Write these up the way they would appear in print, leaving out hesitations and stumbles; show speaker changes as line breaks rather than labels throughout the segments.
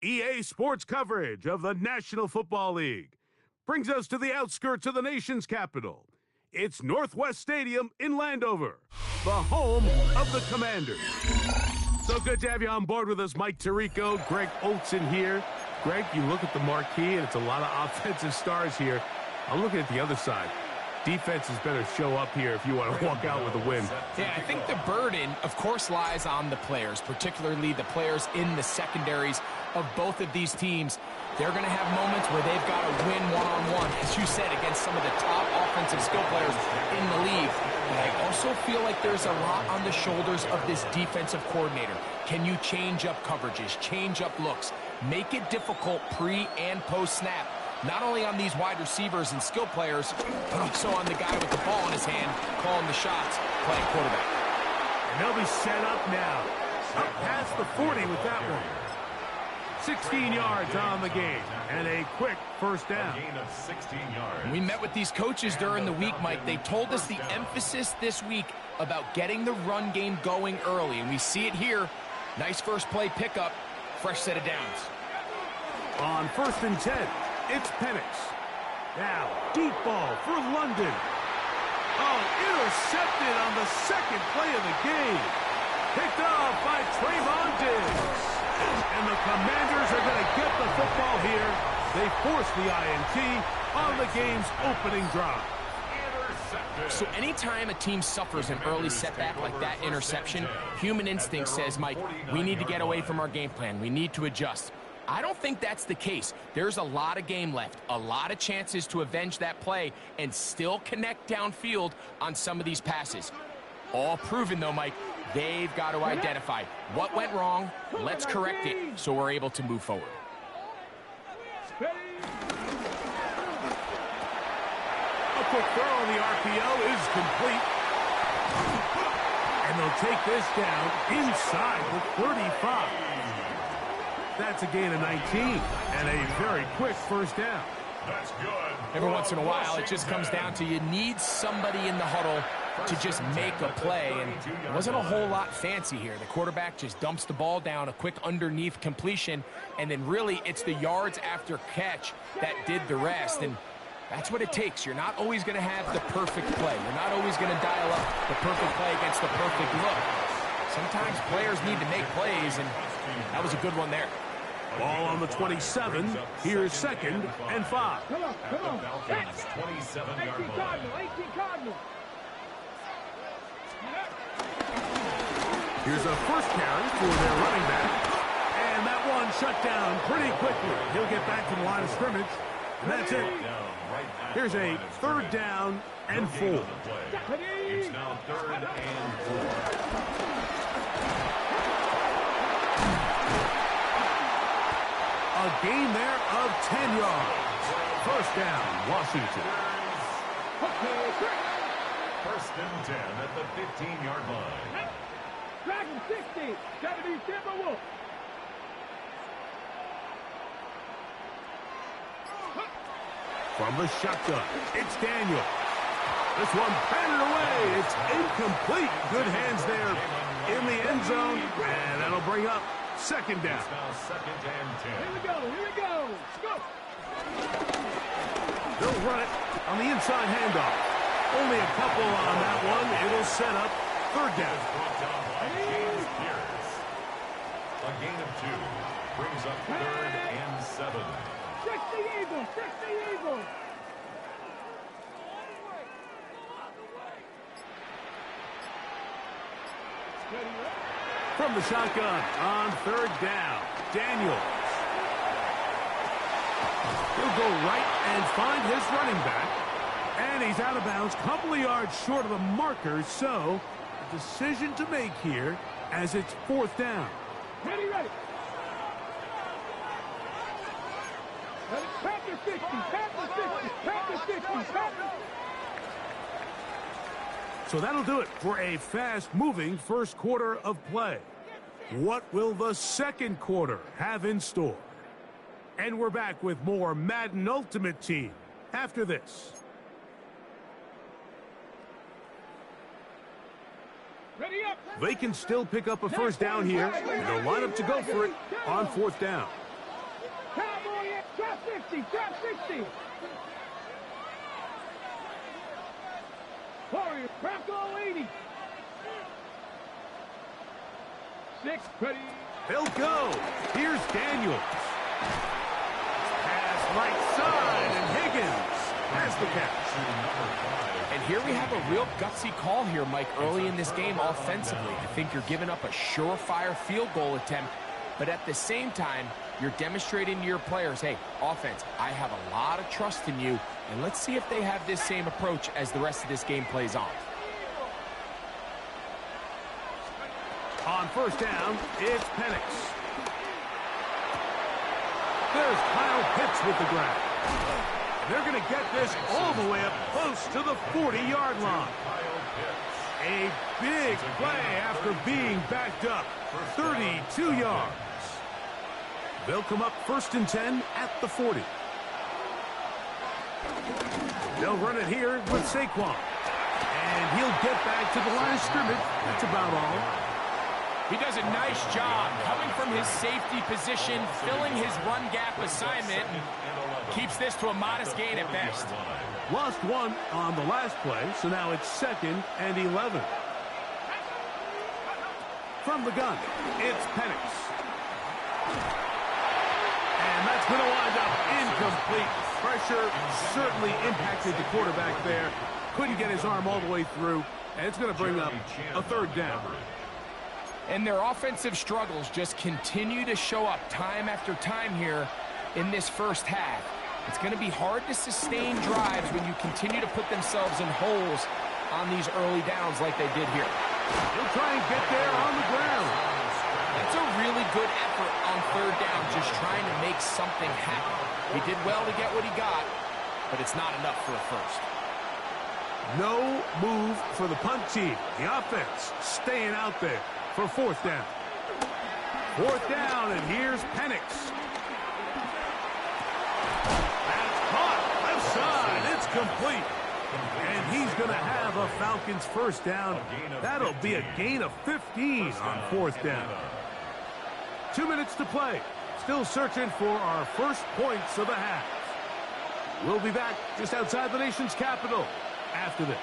EA Sports coverage of the National Football League brings us to the outskirts of the nation's capital. It's Northwest Stadium in Landover, the home of the Commanders. So good to have you on board with us, Mike Tirico, Greg Olson here. Greg, you look at the marquee, and it's a lot of offensive stars here. I'm looking at the other side. Defenses better show up here if you want to walk out with a win.
Yeah, I think the burden, of course, lies on the players, particularly the players in the secondaries of both of these teams. They're going to have moments where they've got to win one-on-one, as you said, against some of the top offensive skill players in the league. But I also feel like there's a lot on the shoulders of this defensive coordinator. Can you change up coverages, change up looks, make it difficult pre- and post-snap? Not only on these wide receivers and skill players, but also on the guy with the ball in his hand, calling the shots, playing quarterback.
And they'll be set up now. Up past the 40 with that one. 16 yards on the game, and a quick first down.
Gain of 16 yards.
We met with these coaches during the week, Mike. They told us the emphasis this week about getting the run game going early, and we see it here. Nice first play pickup, fresh set of downs.
On 1st and 10. It's Penix. Now, deep ball for London. Oh, intercepted on the second play of the game. Picked off by Trayvon Diggs. And the Commanders are going to get the football here. They force the INT on the game's opening drive.
So anytime a team suffers an early setback like that interception, human instinct says, Mike, we need to get away from our game plan. We need to adjust. I don't think that's the case. There's a lot of game left, a lot of chances to avenge that play and still connect downfield on some of these passes. All proven, though, Mike, they've got to identify what went wrong, let's correct it so we're able to move forward.
A quick throw on the RPO is complete. And they'll take this down inside the 35. That's a gain of 19 and a very quick first down.
That's good.
Every once in a while, it just comes down to you need somebody in the huddle to just make a play, and it wasn't a whole lot fancy here. The quarterback just dumps the ball down, a quick underneath completion, and then really it's the yards after catch that did the rest, and that's what it takes. You're not always going to have the perfect play. You're not always going to dial up the perfect play against the perfect look. Sometimes players need to make plays, and that was a good one there.
Ball on the 27. Here's 2nd and 5.
Come on. 27-yard line.
18 Cardinals.
Here's a first carry for their running back. And that one shut down pretty quickly. He'll get back to the line of scrimmage. And that's it. Here's a 3rd down and 4.
It's now 3rd and 4.
A gain there of 10 yards. First down, Washington.
1st and 10 at the 15-yard line.
Dragon 60. Kennedy Timberwolf.
From the shotgun, it's Daniel. This one batted away. It's incomplete. Good hands there in the end zone. And that'll bring up 2nd down.
It's now 2nd and 10.
Here we go. Let's go.
They'll run it on the inside handoff. Only a couple on that one. It'll set up 3rd down.
Brought down by James Pierce. A gain of 2 brings up 3rd and 7.
60 Eagles. 60 Eagles.
From the shotgun on 3rd down, Daniels. He'll go right and find his running back. And he's out of bounds, couple of yards short of the marker. So, a decision to make here as it's 4th down.
Ready. Panther 50. Panther 50.
So that'll do it for a fast-moving first quarter of play. What will the second quarter have in store? And we're back with more Madden Ultimate Team after this.
Ready up.
They can still pick up a first down here. And they'll line up to go for it on 4th down.
60, trap 60. Warriors, crack all 80. 6, ready.
They'll go. Here's Daniels. Pass right side, and Higgins has the catch.
And here we have a real gutsy call here, Mike, early in this game offensively. I think you're giving up a surefire field goal attempt, but at the same time, you're demonstrating to your players, hey, offense, I have a lot of trust in you, and let's see if they have this same approach as the rest of this game plays on.
On first down, it's Penix. There's Kyle Pitts with the grab. They're going to get this all the way up close to the 40-yard line. A big play after being backed up. 32 yards. They'll come up 1st and 10 at the 40. They'll run it here with Saquon. And he'll get back to the line of scrimmage. That's about all.
He does a nice job coming from his safety position, filling his run gap assignment, and keeps this to a modest gain at best.
Lost one on the last play, so now it's 2nd and 11. From the gun, it's Penix. And that's going to wind up incomplete. Pressure certainly impacted the quarterback there. Couldn't get his arm all the way through, and it's going to bring up a 3rd down.
And their offensive struggles just continue to show up time after time here in this first half. It's going to be hard to sustain drives when you continue to put themselves in holes on these early downs like they did here.
He'll try and get there on the ground.
That's a really good effort on 3rd down, just trying to make something happen. He did well to get what he got, but it's not enough for a first.
No move for the punt team. The offense staying out there for 4th down. 4th down, and here's Penix. That's caught. Left side. It's complete. And he's going to have a Falcons 1st down. That'll be a gain of 15 on 4th down. 2 minutes to play. Still searching for our first points of the half. We'll be back just outside the nation's capital after this.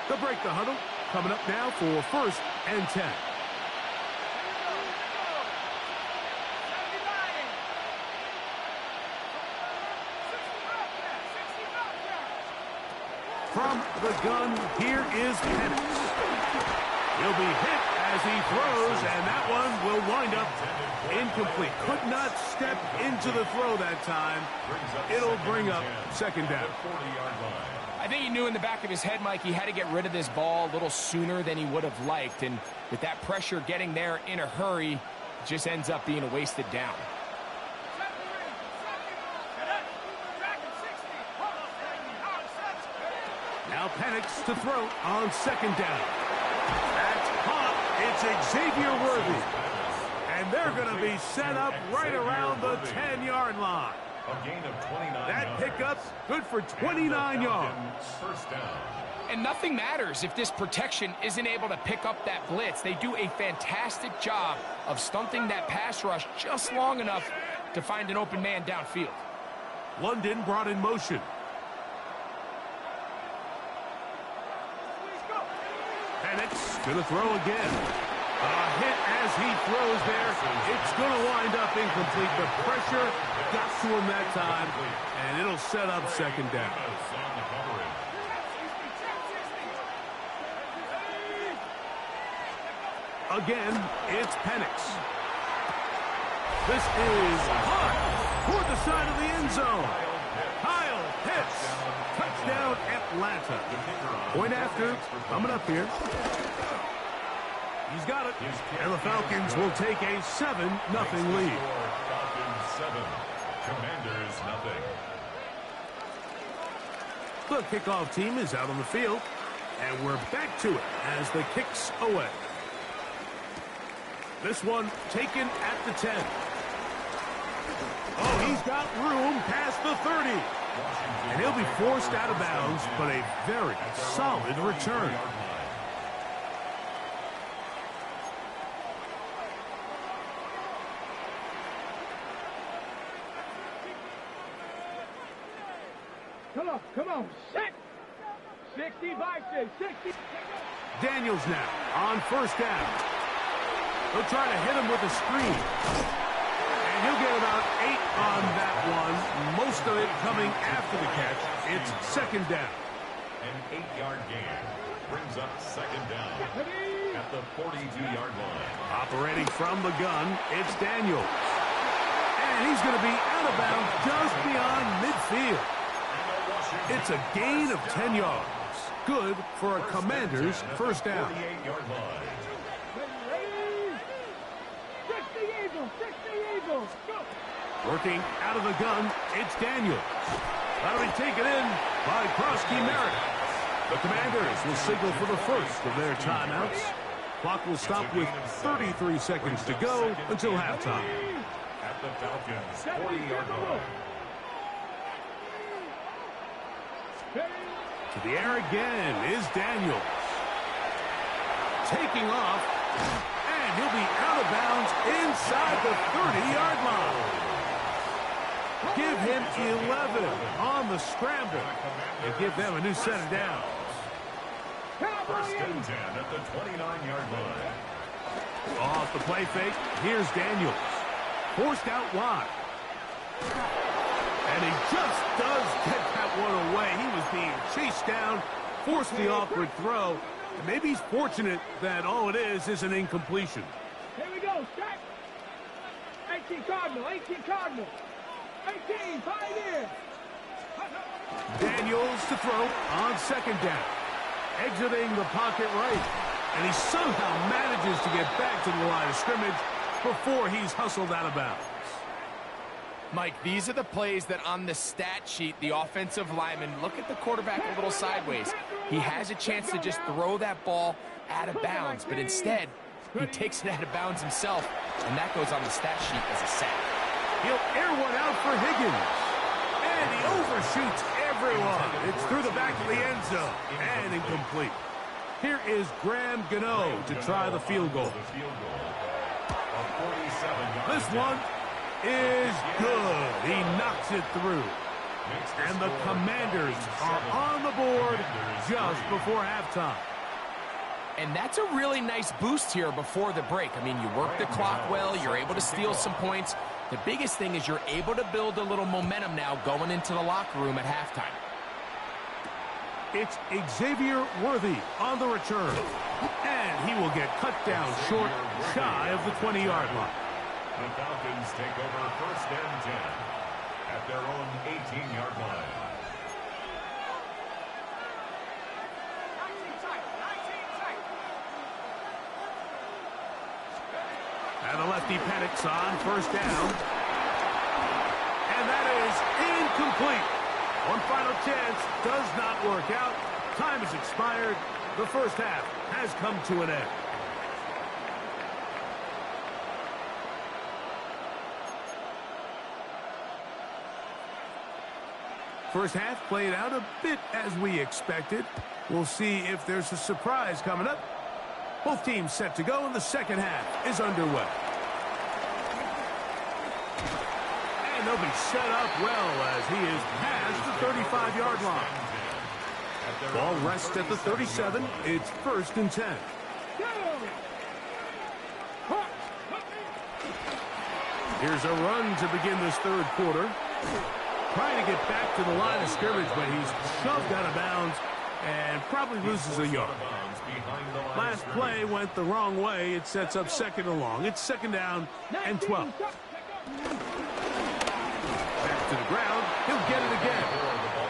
They'll break the huddle. Coming up now for 1st and 10. From the gun, here is Penix. He'll be hit as he throws, and that one will wind up incomplete. Could not step into the throw that time. It'll bring up 2nd down.
I think he knew in the back of his head, Mike, he had to get rid of this ball a little sooner than he would have liked. And with that pressure getting there in a hurry, it just ends up being a wasted down.
Now Penix to throw on 2nd down. That's caught. It's Xavier Worthy. And they're going to be set up right around the 10-yard line.
A gain of 29
That pickup's good for 29 yards.
1st down.
And nothing matters if this protection isn't able to pick up that blitz. They do a fantastic job of stunting that pass rush just long enough to find an open man downfield.
London brought in motion. Penix going to throw again. A hit as he throws there. It's going to wind up incomplete. The pressure got to him that time, and it'll set up 2nd down. Again, it's Penix. This is hot toward the side of the end zone. Kyle Pitts. Touchdown, Atlanta. Point after, coming up here. He's got it. And the Falcons will take a 7-0 lead.
Falcons 7, Commanders 0.
The kickoff team is out on the field, and we're back to it as the kick's away. This one taken at the 10. Oh, he's got room past the 30. And he'll be forced out of bounds, but a very solid return.
Come on, set. 60.
Daniels now on first down. He'll try to hit him with a screen. And he'll get about 8 on that one. Most of it coming after the catch. It's second down.
An 8-yard gain brings up second down at the 42-yard line.
Operating from the gun, it's Daniels. And he's going to be out of bounds just beyond midfield. It's a gain of 10 yards. Good for a Commander's first down.
48-yard line.
60 Eagles. Go.
Working out of the gun, it's Daniels. That'll be taken in by Krosky Meredith. The Commanders will signal for the first of their timeouts. Clock will stop with 33 seconds to go until halftime.
At the Falcons' 40-yard line.
To the air again is Daniels. Taking off, and he'll be out of bounds inside the 30-yard line. Give him 11 on the scramble and give them a new set of downs.
First and 10 at the 29-yard line.
Off the play fake, here's Daniels. Forced out wide. And he just does get that one away. He was being chased down, forced the awkward throw. And maybe he's fortunate that all it is an incompletion.
Here we go, set. 18 Cardinal. 18, 5 in.
Daniels to throw on second down. Exiting the pocket right. And he somehow manages to get back to the line of scrimmage before he's hustled out of bounds.
Mike, these are the plays that on the stat sheet, the offensive lineman, look at the quarterback a little sideways. He has a chance to just throw that ball out of bounds, but instead, he takes it out of bounds himself, and that goes on the stat sheet as a sack.
He'll air one out for Higgins. And he overshoots everyone. It's through the back of the end zone and incomplete. Here is Graham Gano to try the field goal. This one is good. He knocks it through. And the Commanders are on the board just before halftime.
And that's a really nice boost here before the break. I mean, you work the clock well, you're able to steal some points. The biggest thing is you're able to build a little momentum now going into the locker room at halftime.
It's Xavier Worthy on the return. And he will get cut down short, shy of the 20-yard line.
The Falcons take over first and 10 at their own 18-yard line.
And the lefty panics on first down. And that is incomplete. One final chance does not work out. Time has expired. The first half has come to an end. First half played out a bit as we expected. We'll see if there's a surprise coming up. Both teams set to go, and the second half is underway. And they'll be set up well as he is past the 35-yard line. Ball rests at the 37. It's first and 10. Here's a run to begin this third quarter. Trying to get back to the line of scrimmage, but he's shoved out of bounds and probably loses a yard. Last play went the wrong way. It sets up second and long. It's second down and 12. Back to the ground. He'll get it again.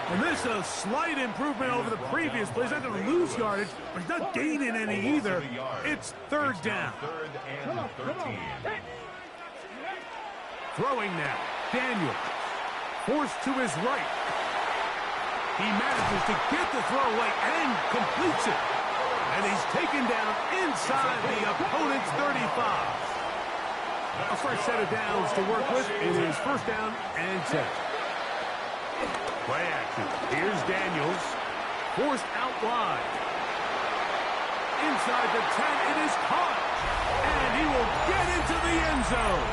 And this is a slight improvement over the previous plays. Not going to lose yardage, but he's not gaining any either. It's third down.
Third and 13.
Throwing now. Daniels. Forced to his right. He manages to get the throw away and completes it. And he's taken down inside the opponent's 35. A fresh set of downs to work with. It is first down and 10. Play action. Here's Daniels. Forced out wide. Inside the 10. It is caught. And he will get into the end zone.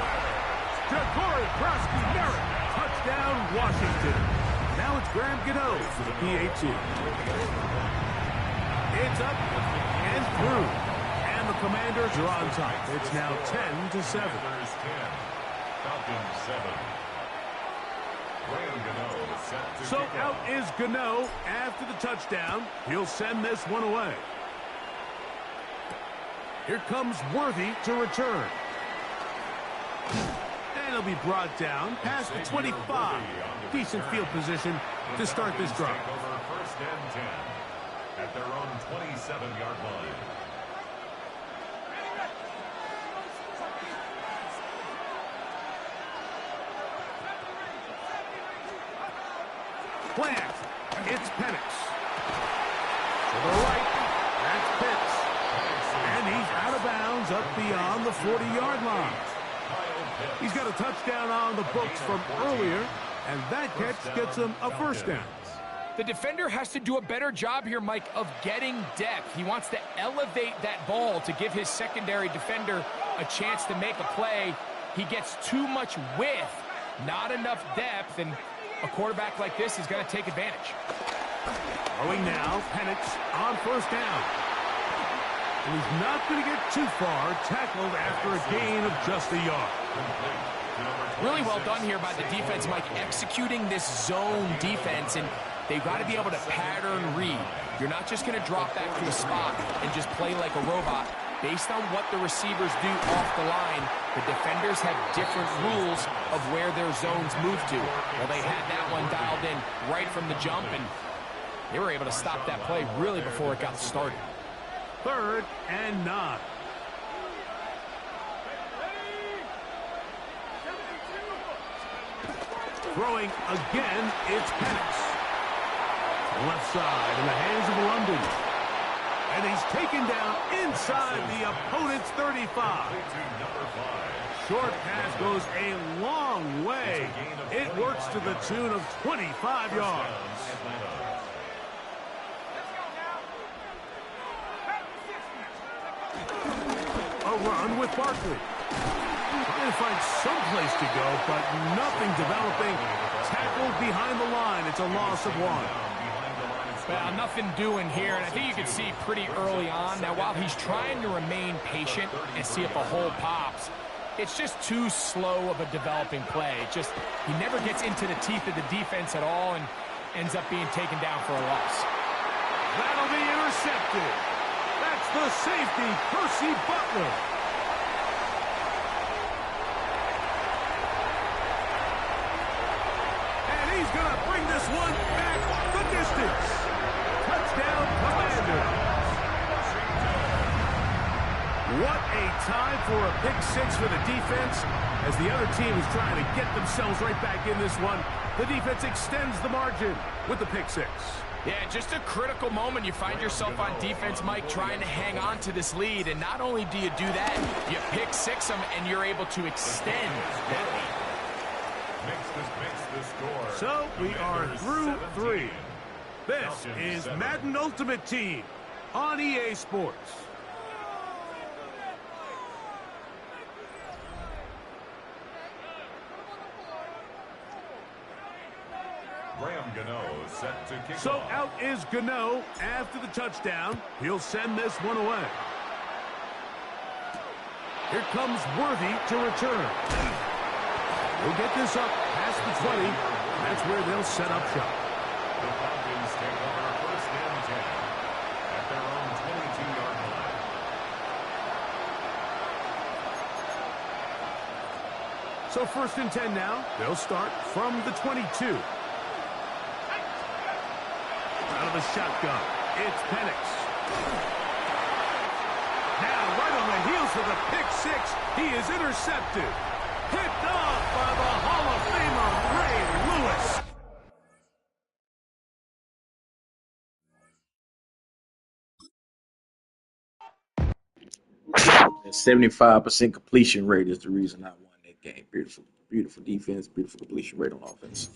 Jacory Krosky Merritt. Touchdown, Washington. Now it's Graham Gano for the PAT. It's up and through. And the Commanders are on top. It's now 10-7.
Falcons 7. Graham Gano set to
So
kick
out
off.
is Gano after the touchdown. He'll send this one away. Here comes Worthy to return. And he'll be brought down past the 25. Decent field position to start this drive.
Take over first and 10 at their own 27-yard line.
Plant. It's Penix. To the right. That's Pitts. And he's out of bounds up beyond the 40-yard line. He's got a touchdown on the books from earlier, and that catch gets him a first down.
The defender has to do a better job here, Mike, of getting depth. He wants to elevate that ball to give his secondary defender a chance to make a play. He gets too much width, not enough depth, and a quarterback like this is going to take advantage.
Throwing now, Penix on first down. And he's not going to get too far, tackled after a gain of just a yard.
Really well done here by the defense, Mike, executing this zone defense, and they've got to be able to pattern read. You're not just going to drop back to a spot and just play like a robot. Based on what the receivers do off the line, the defenders have different rules of where their zones move to. Well, they had that one dialed in right from the jump, and they were able to stop that play really before it got started.
3rd and 9. Throwing again, it's Penix. Left side in the hands of London. And he's taken down inside the opponent's 35. Short pass goes a long way. It works to the tune of 25 yards. A run with Barkley. Trying to find some place to go, but nothing developing. Tackled behind the line. It's a loss of 1.
Well, nothing doing here, and I think you can see pretty early on. Now, while he's trying to remain patient and see if a hole pops, it's just too slow of a developing play. He never gets into the teeth of the defense at all and ends up being taken down for a loss.
That'll be intercepted. That's the safety, Percy Butler. And he's going to bring this one back the distance. Touchdown, Commanders. What a time for a pick 6 for the defense. As the other team is trying to get themselves right back in this one, the defense extends the margin with the pick 6.
Yeah, just a critical moment. You find yourself on defense, Mike, trying to hang on to this lead. And not only do you do that, you pick 6 them, and you're able to extend that lead.
So we are through 3. This is Madden Ultimate Team on EA Sports.
Graham Gano set to kick
So
off.
out is Gano after the touchdown. He'll send this one away. Here comes Worthy to return. We'll get this up past the 20. That's where they'll set up shop.
The Falcons take over first and 10 at their own 22-yard line.
So 1st and 10 now. They'll start from the 22. Out of the shotgun, it's Penix. Now, right on the heels of the pick 6, he is intercepted. Picked off by the Hall of Famer, Ray Lewis.
75% completion rate is the reason I won that game. Beautiful, beautiful defense, beautiful completion rate on offense.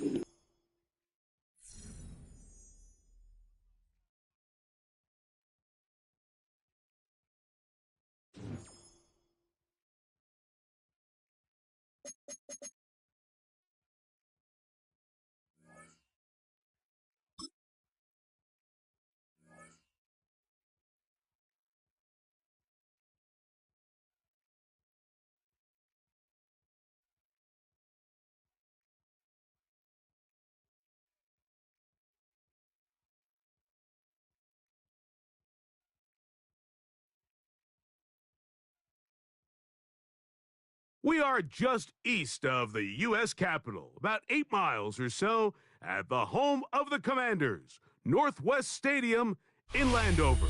We are just east of the U.S. Capitol, about 8 miles or so, at the home of the Commanders, Northwest Stadium in Landover.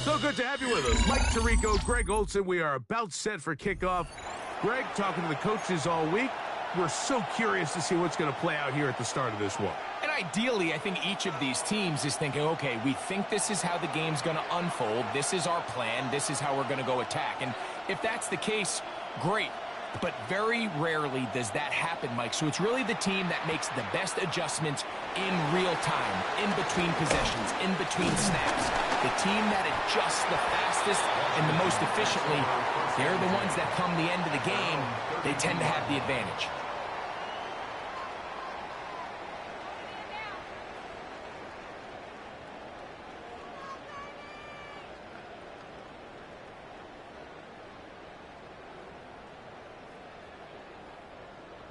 So good to have you with us. Mike Tirico, Greg Olson. We are about set for kickoff. Greg, talking to the coaches all week. We're so curious to see what's going to play out here at the start of this one.
And ideally, I think each of these teams is thinking, okay, we think this is how the game's going to unfold. This is our plan. This is how we're going to go attack. And if that's the case, great. But very rarely does that happen, Mike. So it's really the team that makes the best adjustments in real time, in between possessions, in between snaps. The team that adjusts the fastest and the most efficiently, they're the ones that come the end of the game, they tend to have the advantage.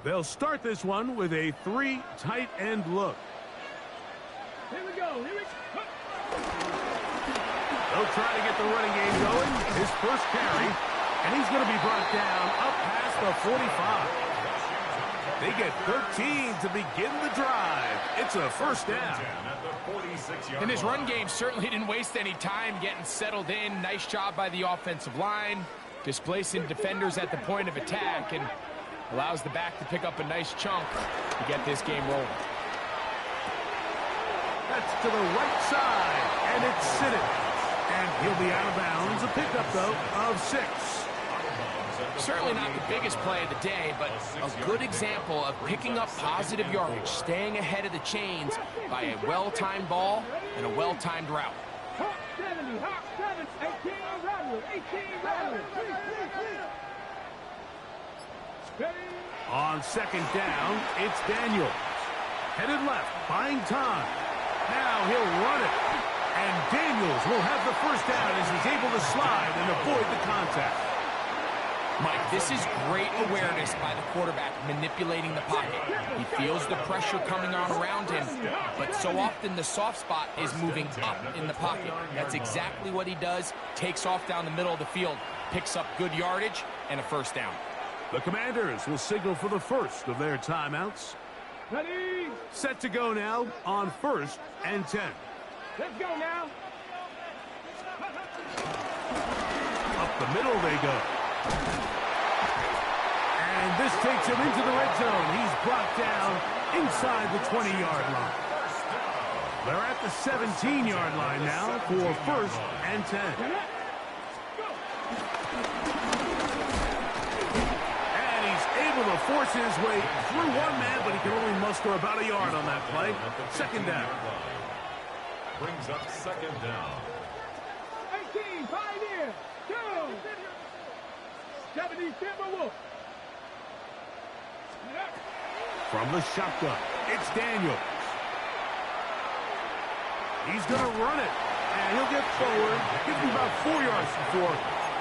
They'll start this one with a 3 tight end look.
Here we go. Here we go.
They'll try to get the running game going. His first carry, and he's going to be brought down up past the 45. They get 13 to begin the drive. It's a first down.
And his run game certainly didn't waste any time getting settled in. Nice job by the offensive line, displacing defenders at the point of attack, and allows the back to pick up a nice chunk to get this game rolling.
That's to the right side, and it's Siddick. And he'll be out of bounds. A pickup, though, of 6.
Certainly not the biggest play of the day, but a good example of picking up positive yardage, staying ahead of the chains by a well-timed ball and a well-timed route.
Hawk 70, Hawk 7, 18 rattle, 18 rattle.
On second down, it's Daniels. Headed left, buying time. Now he'll run it. And Daniels will have the first down as he's able to slide and avoid the contact.
Mike, this is great awareness by the quarterback manipulating the pocket. He feels the pressure coming on around him, but so often the soft spot is moving up in the pocket. That's exactly what he does. Takes off down the middle of the field, picks up good yardage, and a first down.
The Commanders will signal for the first of their timeouts.
Ready?
Set to go now on 1st and 10.
Let's go now.
Up the middle they go. And this takes him into the red zone. He's brought down inside the 20-yard line. They're at the 17-yard line now for 1st and 10. Able to force his way through one man, but he can only muster about a yard on that play. Second down.
Brings up second down.
18, 5 here. 2. 70, Timberwolf.
From the shotgun, it's Daniels. He's going to run it, and he'll get forward. Gives him about 4 yards before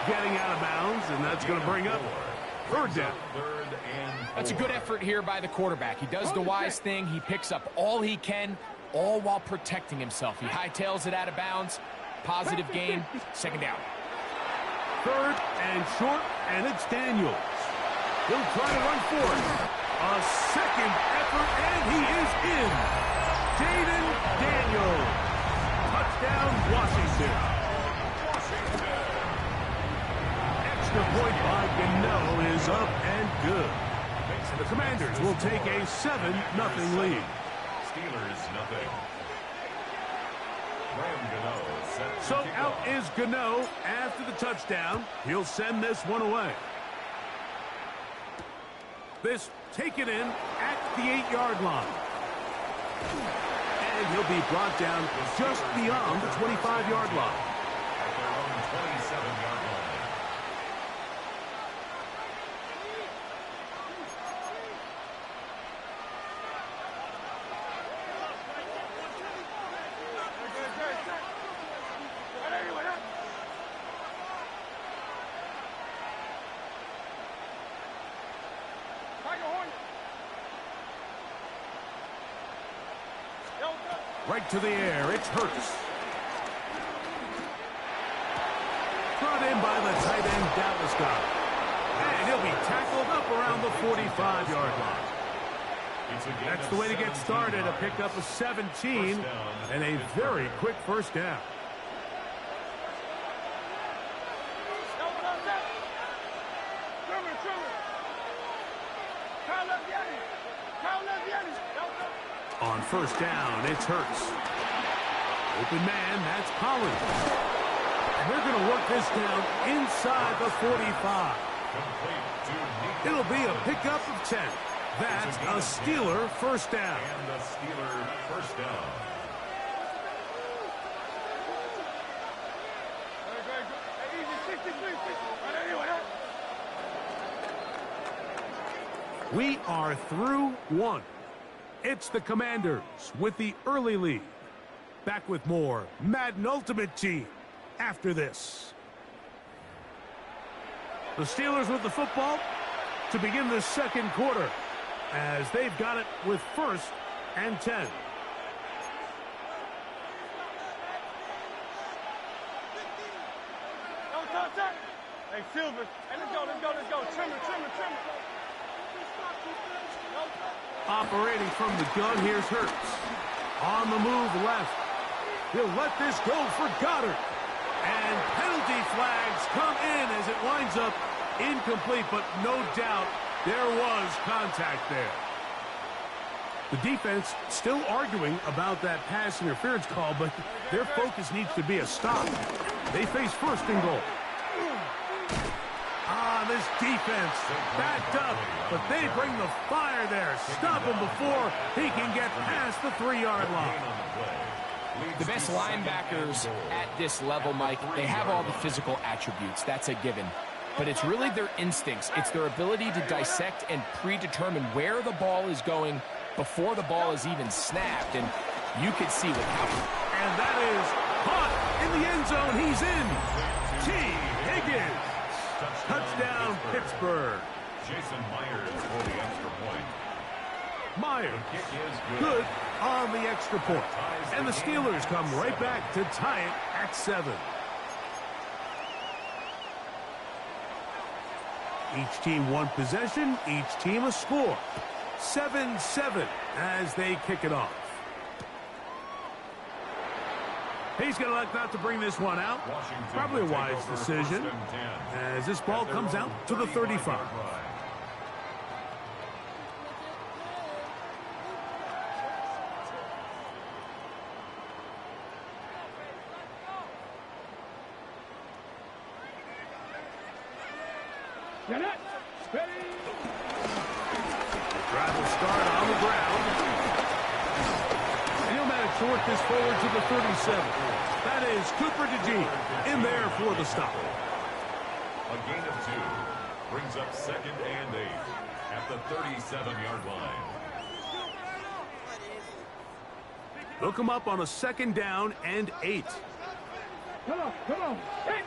getting out of bounds, and that's going to bring up third down.
That's a good effort here by the quarterback. He does the wise thing. He picks up all he can, all while protecting himself. He hightails it out of bounds. Positive gain. Second down.
Third and short, and it's Daniels. He'll try to run for it. A second effort, and he is in. Jaden Daniels. Touchdown, Washington. Extra point by Gano is up and good. The Commanders will take a 7-0 lead.
Steelers, nothing.
So out is Gano after the touchdown. He'll send this one away. This taken in at the 8-yard line. And he'll be brought down just beyond the 25-yard line.
At their own 27-yard line.
Right to the air, it's Hurts. Brought in by the tight end, Dallas guy. And he'll be tackled up around the 45-yard line. That's the way to get started. A pickup of 17 and a very quick first down. On first down, it's Hurts. Open man, that's Collins. And they're going to work this down inside the 45. It'll be a pickup of 10. That's a Steeler first down.
And a Steeler first down.
We are through one. It's the Commanders with the early lead. Back with more Madden Ultimate Team after this. The Steelers with the football to begin the second quarter as they've got it with first and 10.
Hey, Silver. Hey, let's go. Trimmer.
Operating from the gun, here's Hurts. On the move left. He'll let this go for Goddard. And penalty flags come in as it winds up incomplete, but no doubt there was contact there. The defense still arguing about that pass interference call, but their focus needs to be a stop. They face first and goal. This defense backed up, but they bring the fire there. Stop him before he can get past the 3-yard line.
The best linebackers at this level, Mike, they have all the physical attributes. That's a given. But it's really their instincts. It's their ability to dissect and predetermine where the ball is going before the ball is even snapped. And you could see what happened.
And that is caught in the end zone. He's in. T. Higgins. Touchdown, Pittsburgh.
Jason Myers for the extra point.
Myers, good on the extra point. And the Steelers come right back to tie it at 7. Each team one possession, each team a score. 7-7 as they kick it off. He's going to elect not to bring this one out. Probably a wise decision as this ball comes out to the 35. Drive will start on the ground. And he'll manage to work this forward to the 37. That is Cooper DeJean in there for the stop.
A gain of 2 brings up 2nd and 8 at the 37-yard line.
They'll come up on a 2nd down and 8.
Come on. 6.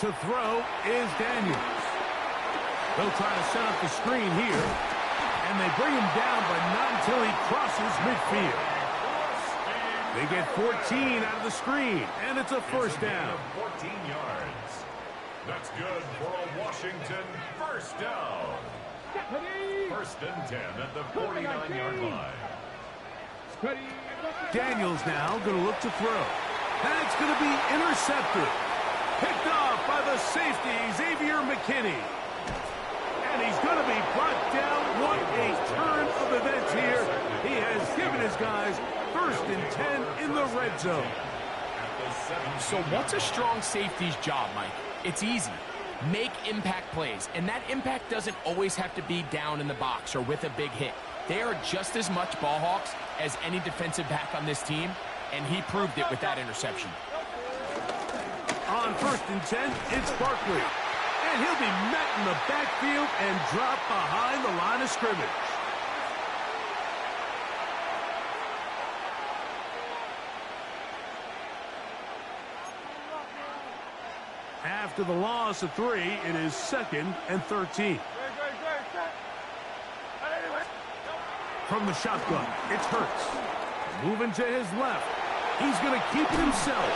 To throw is Daniels. They'll try to set up the screen here. And they bring him down, but not until he crosses midfield. They get 14 out of the screen, and it's a first down.
14 yards. That's good for a Washington first down. 1st and 10 at the 49-yard line.
Daniels now going to look to throw. That's going to be intercepted. Picked off by the safety, Xavier McKinney. And he's going to be brought down. What a turn of events here. He has given his guys 1st and 10 in the red zone.
So what's a strong safety's job, Mike? It's easy. Make impact plays. And that impact doesn't always have to be down in the box or with a big hit. They are just as much ball hawks as any defensive back on this team, and he proved it with that interception.
On 1st and 10, it's Barkley. And he'll be met in the backfield and dropped behind the line of scrimmage. After the loss of 3, it is 2nd and 13. From the shotgun, it's Hurts. Moving to his left. He's going to keep it himself.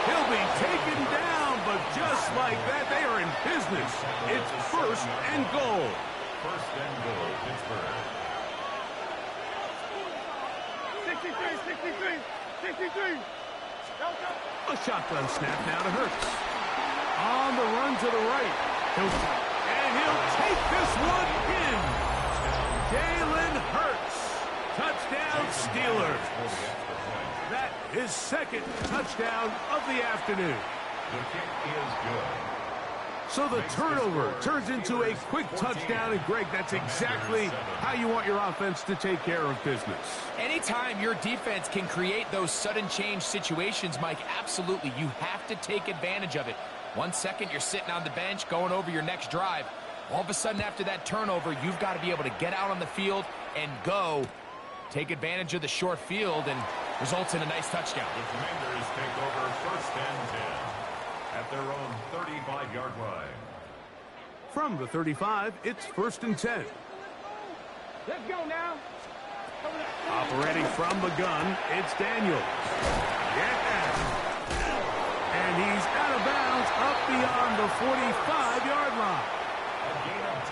He'll be taken down but just like that, they are in business. It's first and goal.
First and goal, Pittsburgh.
63.
A shotgun snap now to Hurts. On the run to the right. And he'll take this one in. Jalen Hurts. Touchdown Steelers. That is second touchdown of the afternoon.
The kick is good.
So the turnover turns into a quick touchdown, and Greg, that's exactly how you want your offense to take care of business.
Anytime your defense can create those sudden change situations, Mike, absolutely, you have to take advantage of it. 1 second, you're sitting on the bench, going over your next drive. All of a sudden, after that turnover, you've got to be able to get out on the field and go. Take advantage of the short field, and results in a nice touchdown.
The Commanders take over first and 10 at their own 35-yard line.
From the 35, it's first and 10.
Let's go now.
Operating from the gun, it's Daniels. Yeah. And he's out of bounds up beyond the 45-yard line.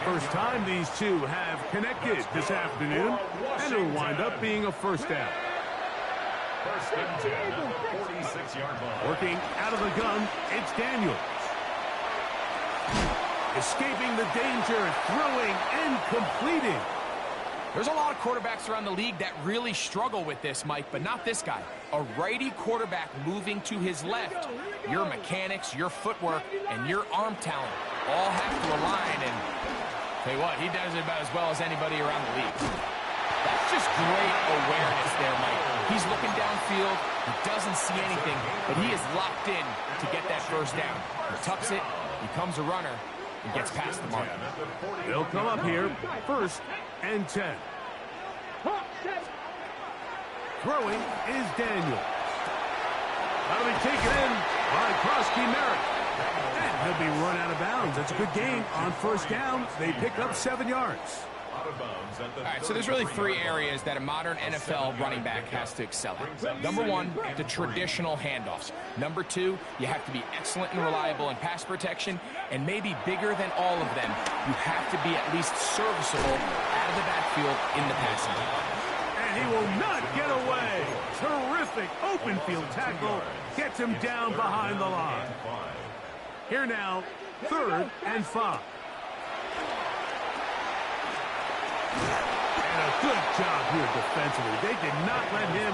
First time these two have connected this afternoon, and it'll wind up being a first down.
First and 10 at the 46-yard line.
Working out of the gun, it's Daniels. Escaping the danger, throwing and completing.
There's a lot of quarterbacks around the league that really struggle with this, Mike, but not this guy. A righty quarterback moving to his left. Your mechanics, your footwork, and your arm talent all have to align, and tell you what, he does it about as well as anybody around the league. That's just great awareness there, Mike. He's looking downfield, he doesn't see anything, but he is locked in to get that first down. He tucks it, becomes a runner, and gets past the mark.
They'll come up here, first and 10. Throwing is Daniels. That'll be taken in by Krosky Merritt. And he'll be run out of bounds. That's a good gain on first down. They pick up 7 yards.
All right, so there's really 3 areas that a modern NFL running back has to excel at. Number 1, the traditional handoffs. Number 2, you have to be excellent and reliable in pass protection. And maybe bigger than all of them, you have to be at least serviceable out of the backfield in the passing game.
And he will not get away. Terrific open field tackle. Gets him down behind the line. Here now, 3rd and 5. And a good job here defensively. They did not let him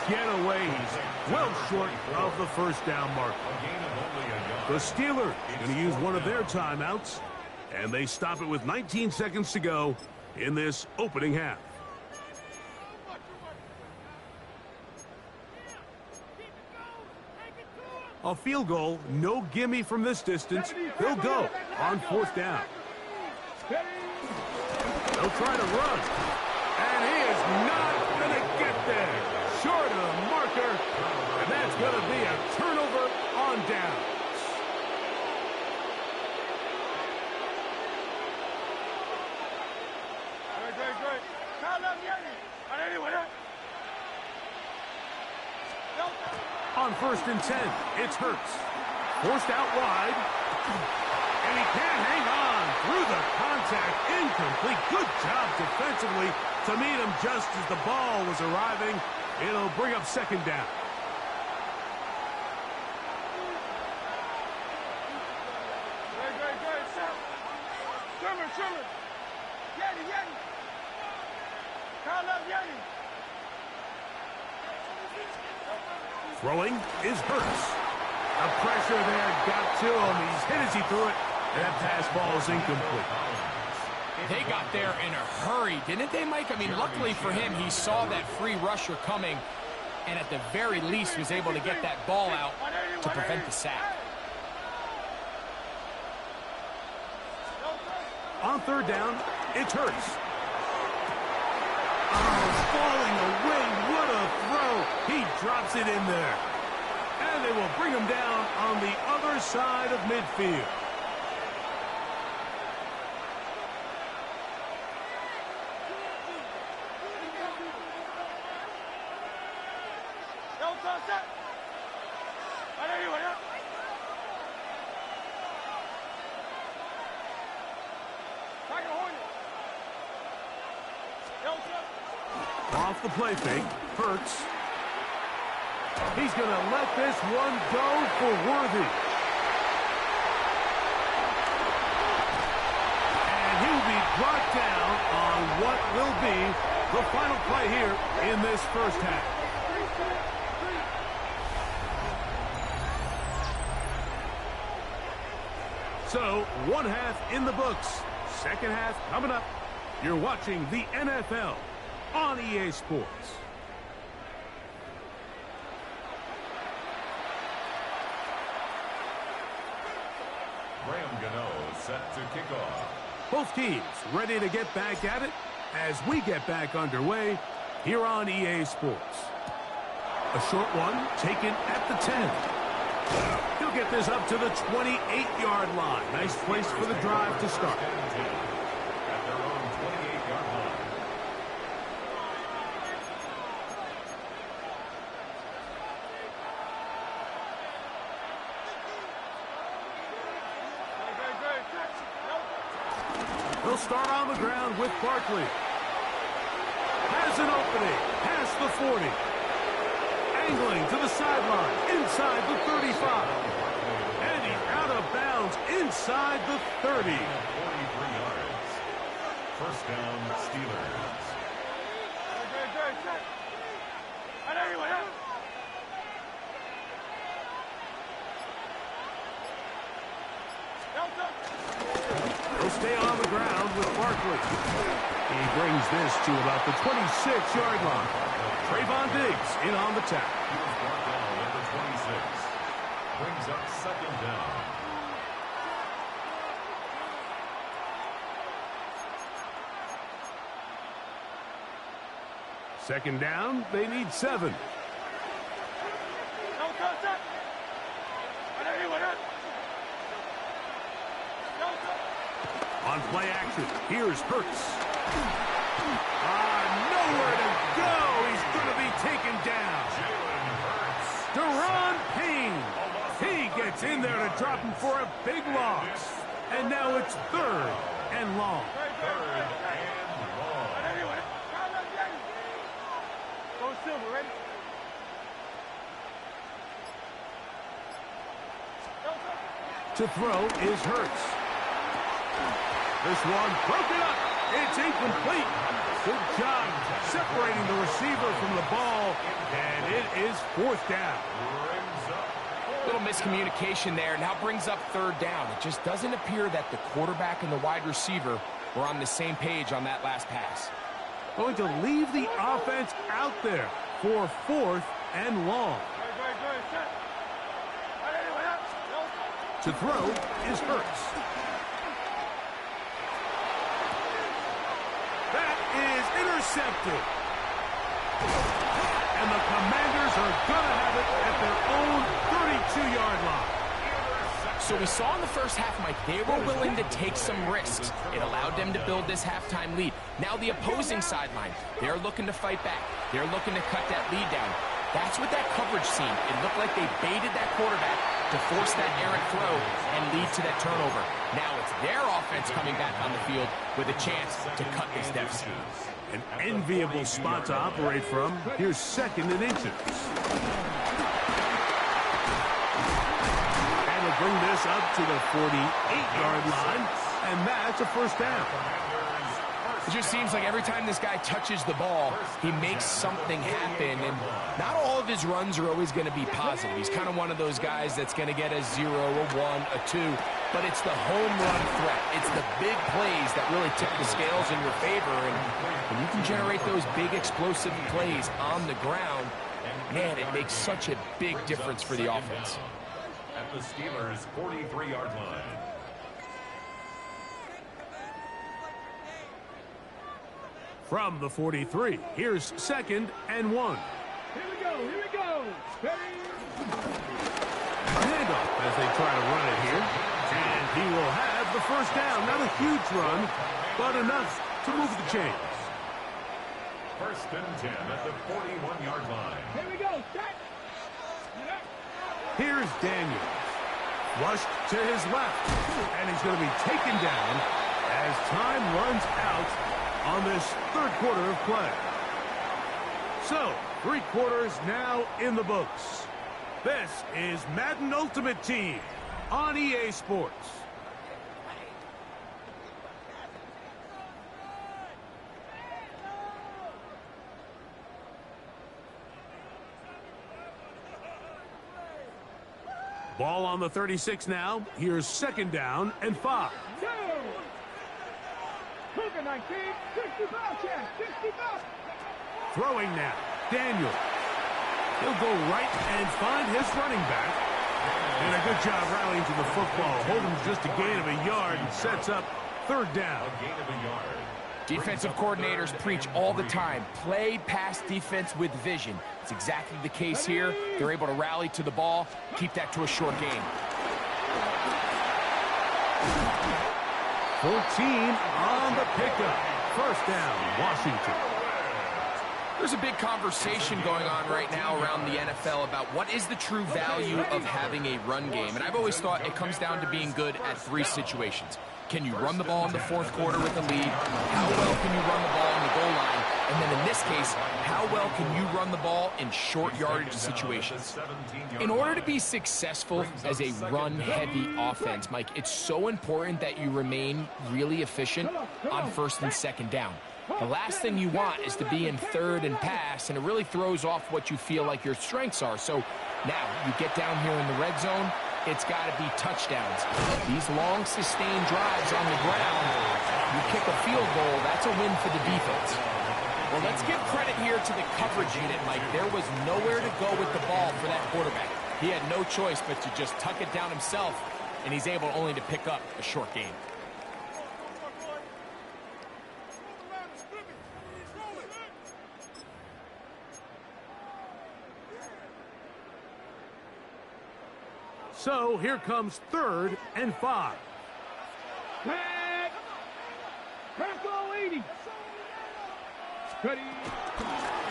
get away. He's well short of the first down marker. The Steelers going to use one of their timeouts, and they stop it with 19 seconds to go in this opening half. A field goal, no gimme from this distance. He'll go on 4th down. They'll try to run. And he is not going to get there. Short of the marker. And that's going to be a turnover on downs.
Great.
On 1st and 10, it's Hurts. Forced out wide. And he can't hang on through the contact. Incomplete. Good job defensively to meet him just as the ball was arriving. It'll bring up 2nd down.
Sherman. Yeti. Call up Yeti.
Throwing is Hurts. The pressure there got to him. He's hit as he threw it. And that pass ball is incomplete.
They got there in a hurry, didn't they, Mike? I mean, luckily for him, he saw that free rusher coming, and at the very least was able to get that ball out to prevent the sack.
On 3rd down, it's Hurts. Oh, falling away. What a throw. He drops it in there. And they will bring him down on the other side of midfield. Off the play fake, Hurts. He's going to let this one go for Worthy. And he'll be brought down on what will be the final play here in this first half. So, one half in the books. Second half coming up. You're watching the NFL on EA Sports.
Set to kick off.
Both teams ready to get back at it as we get back underway here on EA Sports. A short one taken at the 10. He'll get this up to the 28-yard line. Nice place for the drive to start.
At their own 28-yard line.
They'll start on the ground with Barkley. Has an opening past the 40. Angling to the sideline inside the 35. And he's out of bounds inside the 30.
43 yards. First down, Steelers.
He'll stay on the ground with Barkley. He brings this to about the 26-yard line. Trayvon Diggs in on the tackle.
He was brought down at the 26. Brings up second down.
Second down, they need 7. On play action, here's Hurts. Nowhere to go. He's going to be taken down. Deron Payne. He gets in there to drop him for a big loss. And now it's 3rd and long. To throw is Hurts. This one broken up. It's incomplete. Good job separating the receiver from the ball, and it is 4th down.
Little miscommunication there. Now brings up 3rd down. It just doesn't appear that the quarterback and the wide receiver were on the same page on that last pass.
Going to leave the offense out there for 4th and long. To throw is Hurts. That is intercepted. And the Commanders are going to have it at their own 32-yard line.
So we saw in the first half, Mike, they were willing to take some risks. It allowed them to build this halftime lead. Now the opposing sideline, they're looking to fight back. They're looking to cut that lead down. That's what that coverage seemed. It looked like they baited that quarterback to force that errant throw and lead to that turnover. Now it's their offense coming back on the field with a chance to cut this deficit.
An enviable spot to operate from. Here's 2nd and inches. And they'll bring this up to the 48-yard line, and that's a 1st down.
It just seems like every time this guy touches the ball, he makes something happen, and not all of his runs are always going to be positive. He's kind of one of those guys that's going to get a 0, a 1, a 2, but it's the home run threat. It's the big plays that really tip the scales in your favor, and when you can generate those big explosive plays on the ground, man, it makes such a big difference for the offense.
At the Steelers' 43-yard line.
From the 43, here's 2nd and 1.
Here we go, here we go. Ready?
A handoff as they try to run it here. And he will have the 1st down. Not a huge run, but enough to move the chains.
1st and 10 at the 41-yard line.
Here we go. Set.
Here's Daniels. Flushed to his left. And he's going to be taken down as time runs out on this 3rd quarter of play. So, 3 quarters now in the books. This is Madden Ultimate Team on EA Sports. Ball on the 36 now. Here's 2nd down and 5. Throwing now. Daniel. He'll go right and find his running back. And a good job rallying to the football. Holding just a gain of a yard and sets up 3rd down.
A gain of a yard.
Defensive coordinators preach all the time, play pass defense with vision. It's exactly the case here. They're able to rally to the ball, keep that to a short game.
14 on the pickup. 1st down, Washington.
There's a big conversation going on right now around the NFL about what is the true value of having a run game. And I've always thought it comes down to being good at 3 situations. Can you run the ball in the 4th quarter with a lead? How well can you run the ball on the goal line? And then in this case, how well can you run the ball in short yardage situations? In order to be successful as a run-heavy offense, Mike, it's so important that you remain really efficient on 1st and 2nd down. The last thing you want is to be in 3rd and pass, and it really throws off what you feel like your strengths are. So now you get down here in the red zone, it's got to be touchdowns. These long sustained drives on the ground, you kick a field goal, that's a win for the defense. Well, let's give credit here to the coverage unit, Mike. There was nowhere to go with the ball for that quarterback. He had no choice but to just tuck it down himself, and he's able only to pick up a short gain.
So here comes 3rd and 5.
Back. Tackle 80. Steady.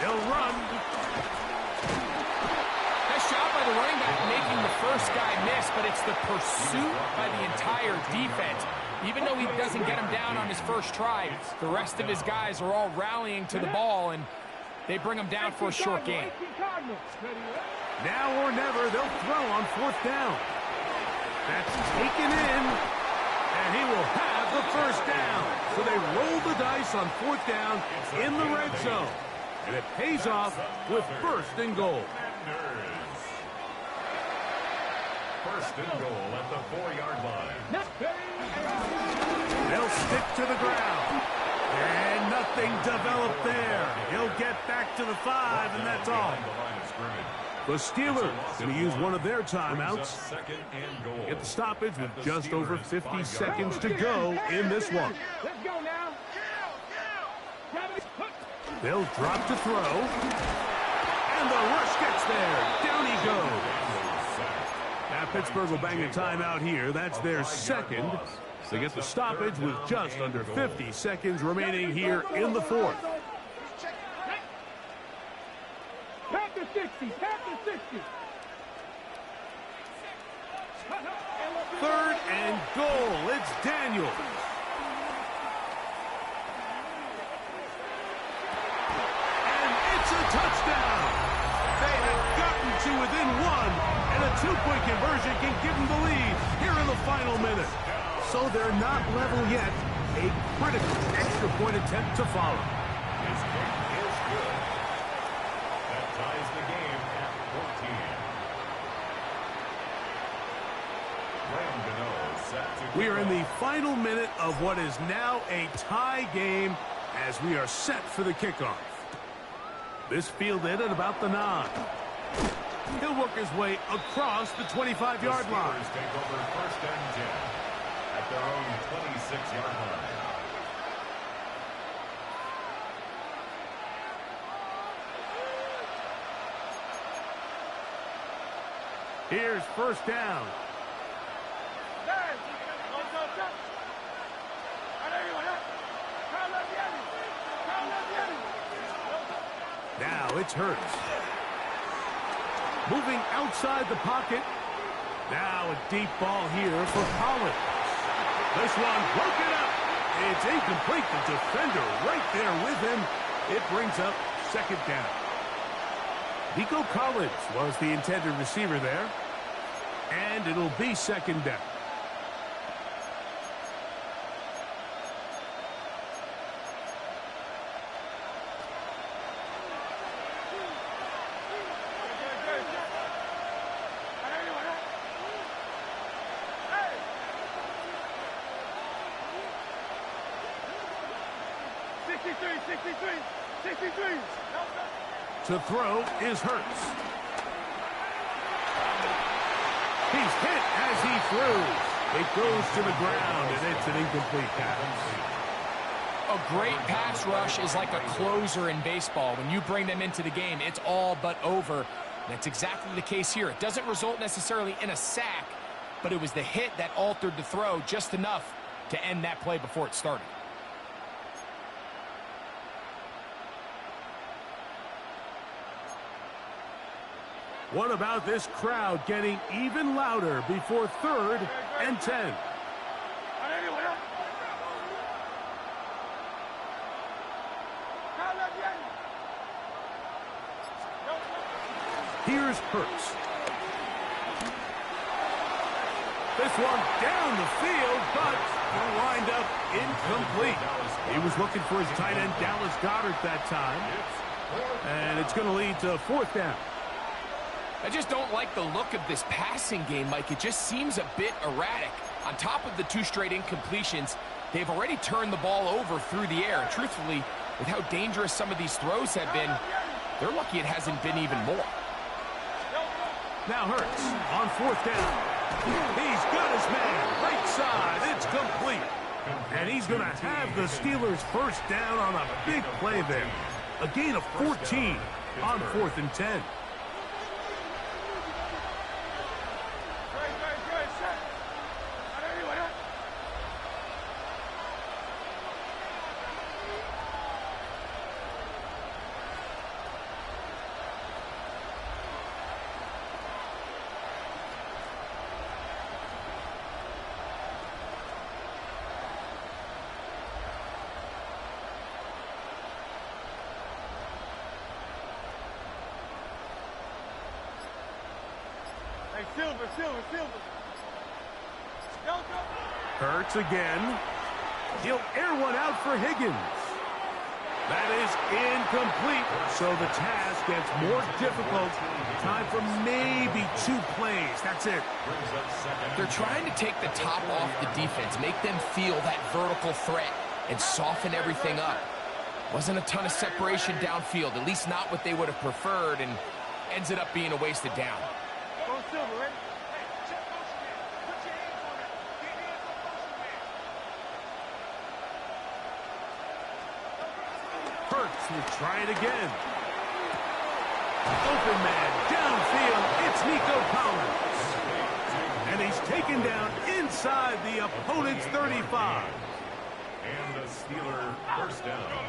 He'll run.
Nice job by the running back making the first guy miss, but it's the pursuit by the entire defense. Even though he doesn't get him down on his first try, the rest of his guys are all rallying to the ball, and they bring him down for a short gain.
Now or never, they'll throw on 4th down. That's taken in, and he will have the 1st down. So they roll the dice on 4th down in the red zone. And it pays off with 1st and goal.
1st and goal at the 4-yard line.
They'll stick to the ground. And nothing developed there. He'll get back to the 5, and that's all. The Steelers going to use one of their timeouts. Get the stoppage with just over 50 seconds to go in this one.
Let's go now.
They'll drop to throw. And the rush gets there. Down he goes. Now Pittsburgh will bang a timeout here. That's their 2nd. They get the stoppage with just under 50 seconds remaining here in the 4th.
Back to 60. Back to 60.
3rd and goal. It's Daniel. And it's a touchdown. They have gotten to within 1, and a 2-point conversion can give them the lead here in the final minute. So they're not level yet. A critical extra point attempt to follow.
His kick is good. That ties the game at 14. Set to
We are in the final minute of what is now a tie game as we are set for the kickoff. This fielded at about the 9. He'll work his way across the 25-yard line.
Take over 1st and 10 at their own 26-yard line.
Here's 1st down. Now it's Hurts. Moving outside the pocket. Now a deep ball here for Collins. This one broken up. It's incomplete. The defender right there with him. It brings up 2nd down. Nico Collins was the intended receiver there. And it'll be second down. To throw is Hurts. He's hit as he throws. It goes to the ground, and it's an incomplete pass.
A great pass rush is like a closer in baseball. When you bring them into the game, it's all but over. That's exactly the case here. It doesn't result necessarily in a sack, but it was the hit that altered the throw just enough to end that play before it started.
What about this crowd getting even louder before 3rd and 10? Here's Hurts. This one down the field, but will wind up incomplete. He was looking for his tight end, Dallas Goedert, that time. And it's going to lead to 4th down.
I just don't like the look of this passing game, Mike. It just seems a bit erratic. On top of the 2 straight incompletions, they've already turned the ball over through the air. And truthfully, with how dangerous some of these throws have been, they're lucky it hasn't been even more.
Now Hurts on 4th down. He's got his man right side. It's complete. And he's going to have the Steelers' 1st down on a big play there. A gain of 14 on 4th and 10.
Silver.
Hurts again. He'll air one out for Higgins. That is incomplete, so the task gets more difficult. Time for maybe 2 plays. That's it.
They're trying to take the top off the defense, make them feel that vertical threat, and soften everything up. Wasn't a ton of separation downfield, at least not what they would have preferred, and ends it up being a wasted down.
Hurts will try it again. Open man, downfield, it's Nico Collins. And he's taken down inside the opponent's 35.
And the Steeler 1st down.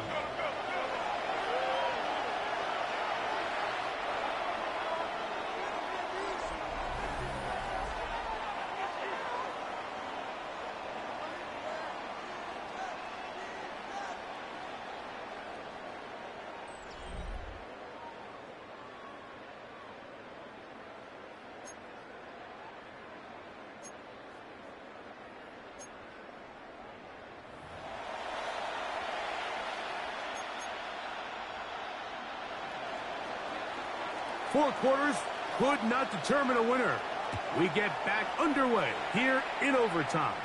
Four quarters could not determine a winner. We get back underway here in overtime.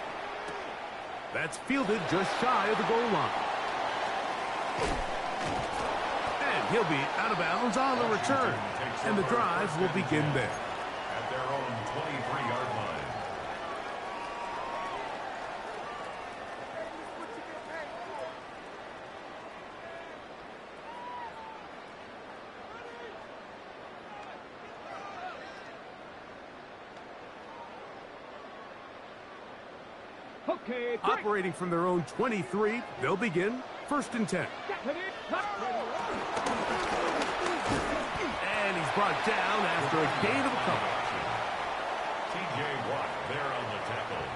That's fielded just shy of the goal line. And he'll be out of bounds on the return. And the drive will begin there.
At their own 23-yard line.
Okay,
Operating from their own 23, they'll begin 1st and 10. And he's brought down after a gain of a couple.
T.J. Watt there on the tackle.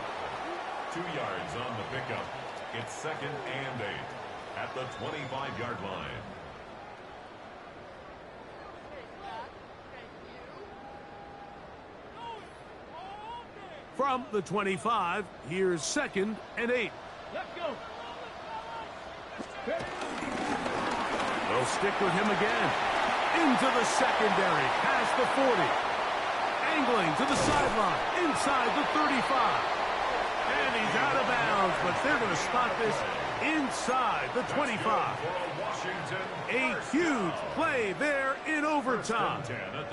2 yards on the pickup. It's 2nd and 8 at the 25-yard line.
From the 25, here's 2nd and 8.
Let's go.
They'll stick with him again. Into the secondary, past the 40. Angling to the sideline, inside the 35. And he's out of bounds, but they're going to spot this inside the 25. A huge play there in overtime.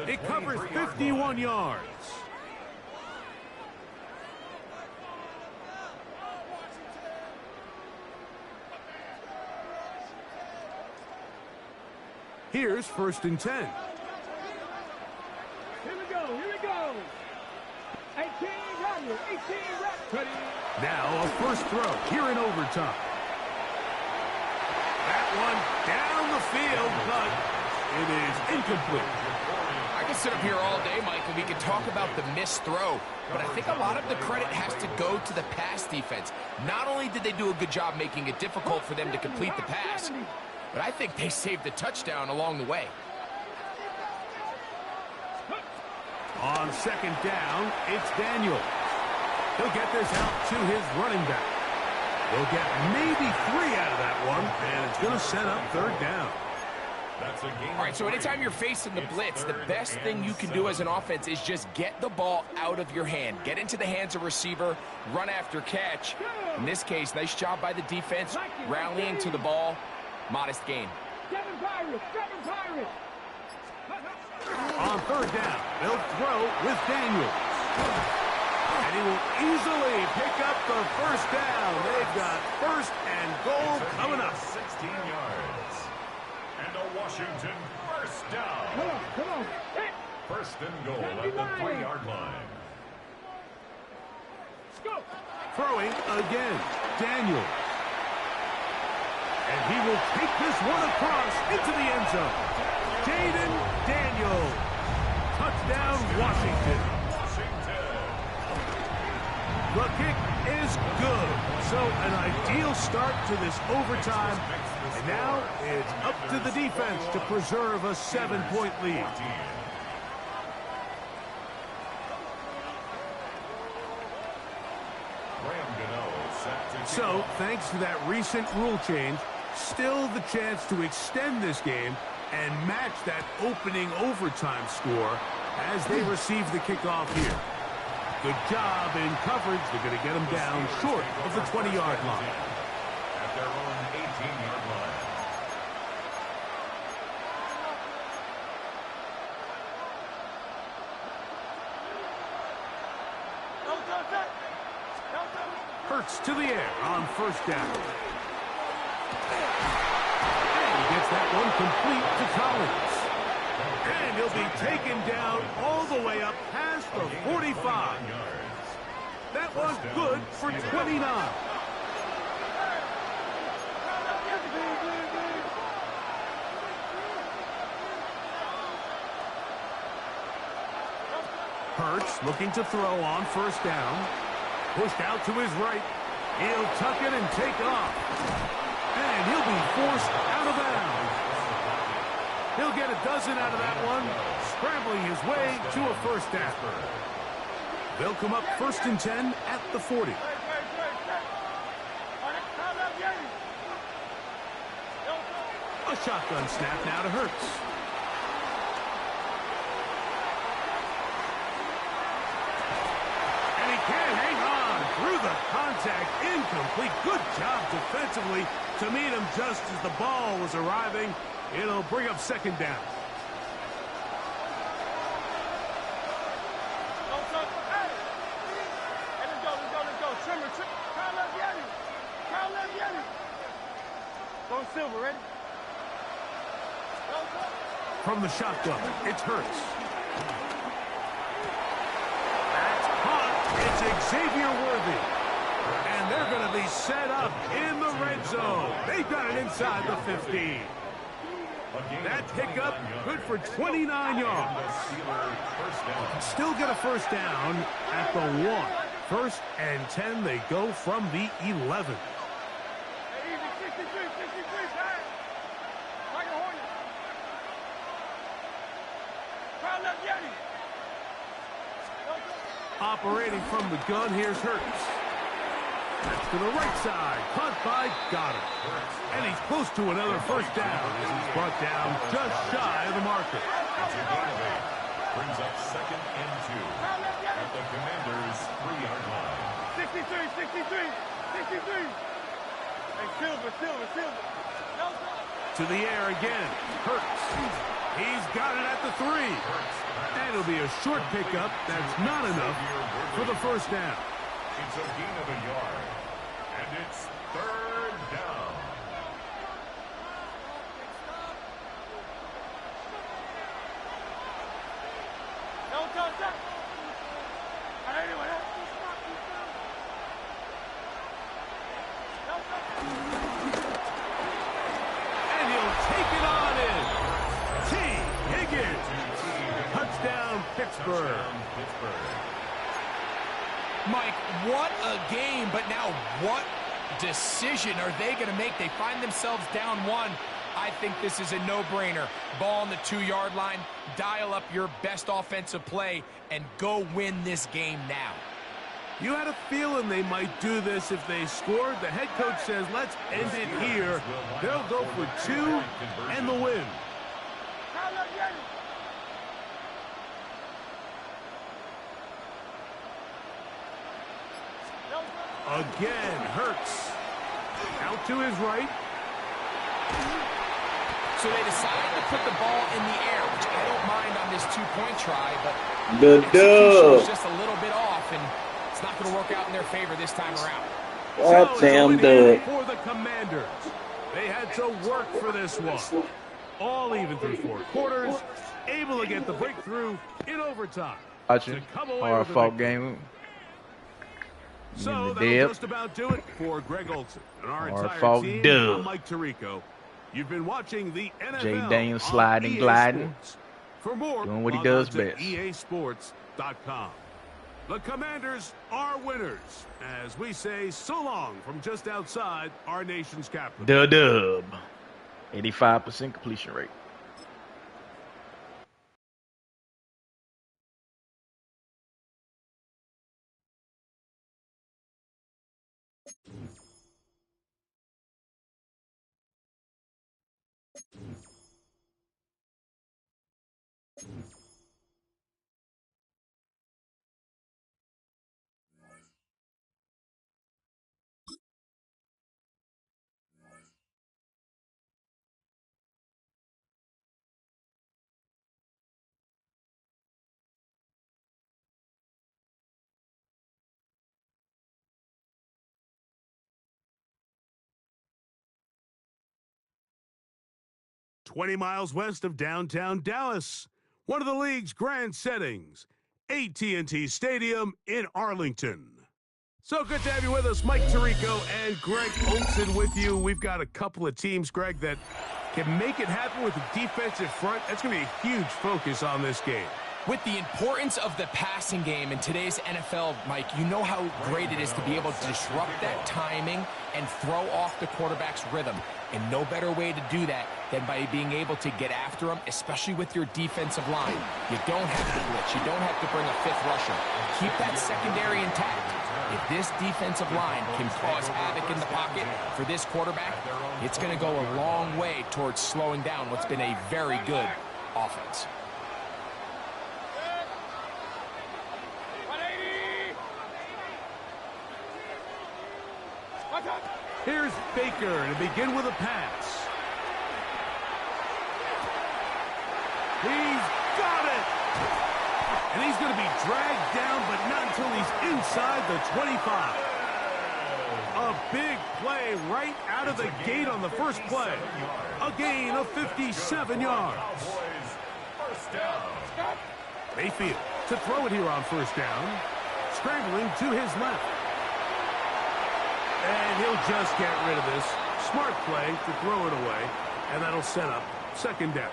It covers 51 yards. Here's 1st and 10.
Here we go. Here we go. 18 Daniel. 18 ready.
Now a first throw here in overtime. That one down the field, but it is incomplete.
I could sit up here all day, Mike, and we could talk about the missed throw, but I think a lot of the credit has to go to the pass defense. Not only did they do a good job making it difficult for them to complete the pass, but I think they saved the touchdown along the way.
On 2nd down, it's Daniel. He'll get this out to his running back. They'll get maybe 3 out of that one, and it's going to set up 3rd down.
All right, so anytime you're facing the blitz, the best thing you can do as an offense is just get the ball out of your hand. Get into the hands of receiver, run after catch. In this case, nice job by the defense, rallying to the ball. Modest gain.
7 Pirates. 7 Pirates.
On 3rd down, they'll throw with Daniel. And he will easily pick up the 1st down. They've got 1st and goal coming up.
16 yards. And a Washington 1st down.
Come on. Hit.
1st and goal at the 3-yard line.
Let's go.
Throwing again, Daniel. And he will take this one across into the end zone. Jaden Daniel. Touchdown, Washington. The kick is good. So an ideal start to this overtime. And now it's up to the defense to preserve a 7-point lead. So, thanks to that recent rule change, still the chance to extend this game and match that opening overtime score as they receive the kickoff here. Good job in coverage. They're going to get them down short of the 20-yard line.
At their own 18-yard line.
Hurts to the air on 1st down. And he gets that one complete to Collins. And he'll be taken down all the way up past the 45. That one's good for 29. Hurts looking to throw on 1st down. Pushed out to his right. He'll tuck it and take off. And he'll be forced out of bounds. He'll get a dozen out of that one, scrambling his way to a 1st down. They'll come up 1st and 10 at the 40. A shotgun snap now to Hurts. And he can't hang on through the contact. Incomplete. Good job defensively to meet him just as the ball was arriving. It'll bring up 2nd down.
Go Silver, ready?
From the shotgun, it's Hurts. That's caught. It's Xavier Worthy. And they're going to be set up in the red zone. They've got it inside the 15. That pickup good for 29 yards. Still get a 1st down at the 1. 1st and 10, they go from the 11. Operating from the gun, here's Hurts. That's to the right side. Caught by Goddard. And he's close to another first down as he's brought down just shy of the marker.
Brings up 2nd and 2 at the Commanders' 3-yard line.
63. Hey, Silver.
To the air again. Hurts. He's got it at the 3. And it'll be a short pickup. That's not enough for the first down.
It's a gain of a yard. And it's 3rd down.
And he'll take it on in. T. Higgins. Touchdown, Pittsburgh.
Mike, what a game, but now what decision are they going to make? They find themselves down 1. I think this is a no-brainer. Ball on the 2-yard line, dial up your best offensive play, and go win this game now.
You had a feeling they might do this if they scored. The head coach says, let's end it here. They'll go for 2 and the win. Again, Hurts. Out to his right.
So they decided to put the ball in the air, which I don't mind on this 2-point try, but
The
execution was
dub.
just a little bit off, and it's not going to work out in their favor this time around.
God damn dub.
For the Commanders. They had to work for this one. All even through 4 quarters. Able to get the breakthrough in overtime.
Watching hard fought game.
So
the
that'll
dip.
just about do it for Greg Olson and our
Hard
entire
fought
team.
dub.
I'm Mike Tirico. You've been watching the NFL
Jay Daniels
on
sliding,
EA
gliding.
Sports. For more,
Doing what he
log
does
on to
best.
EASports.com. The Commanders are winners, as we say so long from just outside our nation's capital.
The dub. 85% completion rate.
"20 miles west of downtown Dallas, one of the league's grand settings, AT&T Stadium in Arlington. So good to have you with us, Mike Tirico and Greg Olson with you. We've got a couple of teams, Greg, that can make it happen with the defensive front. That's going to be a huge focus on this game.
With the importance of the passing game in today's NFL, Mike, you know how great it is to be able to disrupt that timing and throw off the quarterback's rhythm. And no better way to do that than by being able to get after them, especially with your defensive line. You don't have to blitz. You don't have to bring a 5th rusher. Keep that secondary intact. If this defensive line can cause havoc in the pocket for this quarterback, it's going to go a long way towards slowing down what's been a very good offense.
Here's Baker to begin with a pass. He's got it! And he's going to be dragged down, but not until he's inside the 25. A big play right out of the gate on the first play. A gain of 57 yards. Mayfield to throw it here on first down. Scrambling to his left. And he'll just get rid of this. Smart play to throw it away. And that'll set up second down.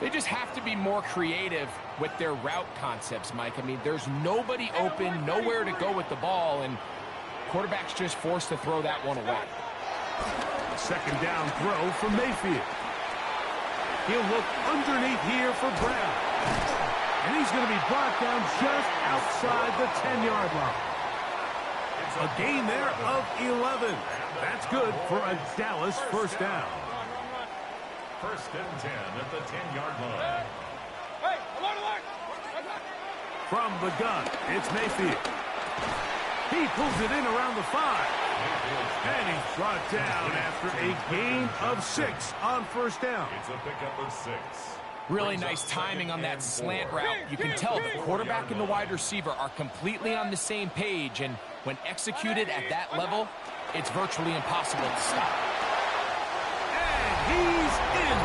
They just have to be more creative with their route concepts, Mike. I mean, there's nobody open, nowhere to go with the ball, and quarterback's just forced to throw that one away.
Second down throw from Mayfield. He'll look underneath here for Brown. And he's going to be brought down just outside the 10-yard line. A gain there of 11. That's good for a Dallas first down.
First and 10 at the 10-yard line.
From the gun, it's Mayfield. He pulls it in around the 5. And he's brought down after a gain of 6 on first down.
It's a pickup of 6.
Really nice timing on that slant route. You can tell the quarterback and the wide receiver are completely on the same page, and when executed at that level, it's virtually impossible to stop.
And he's in.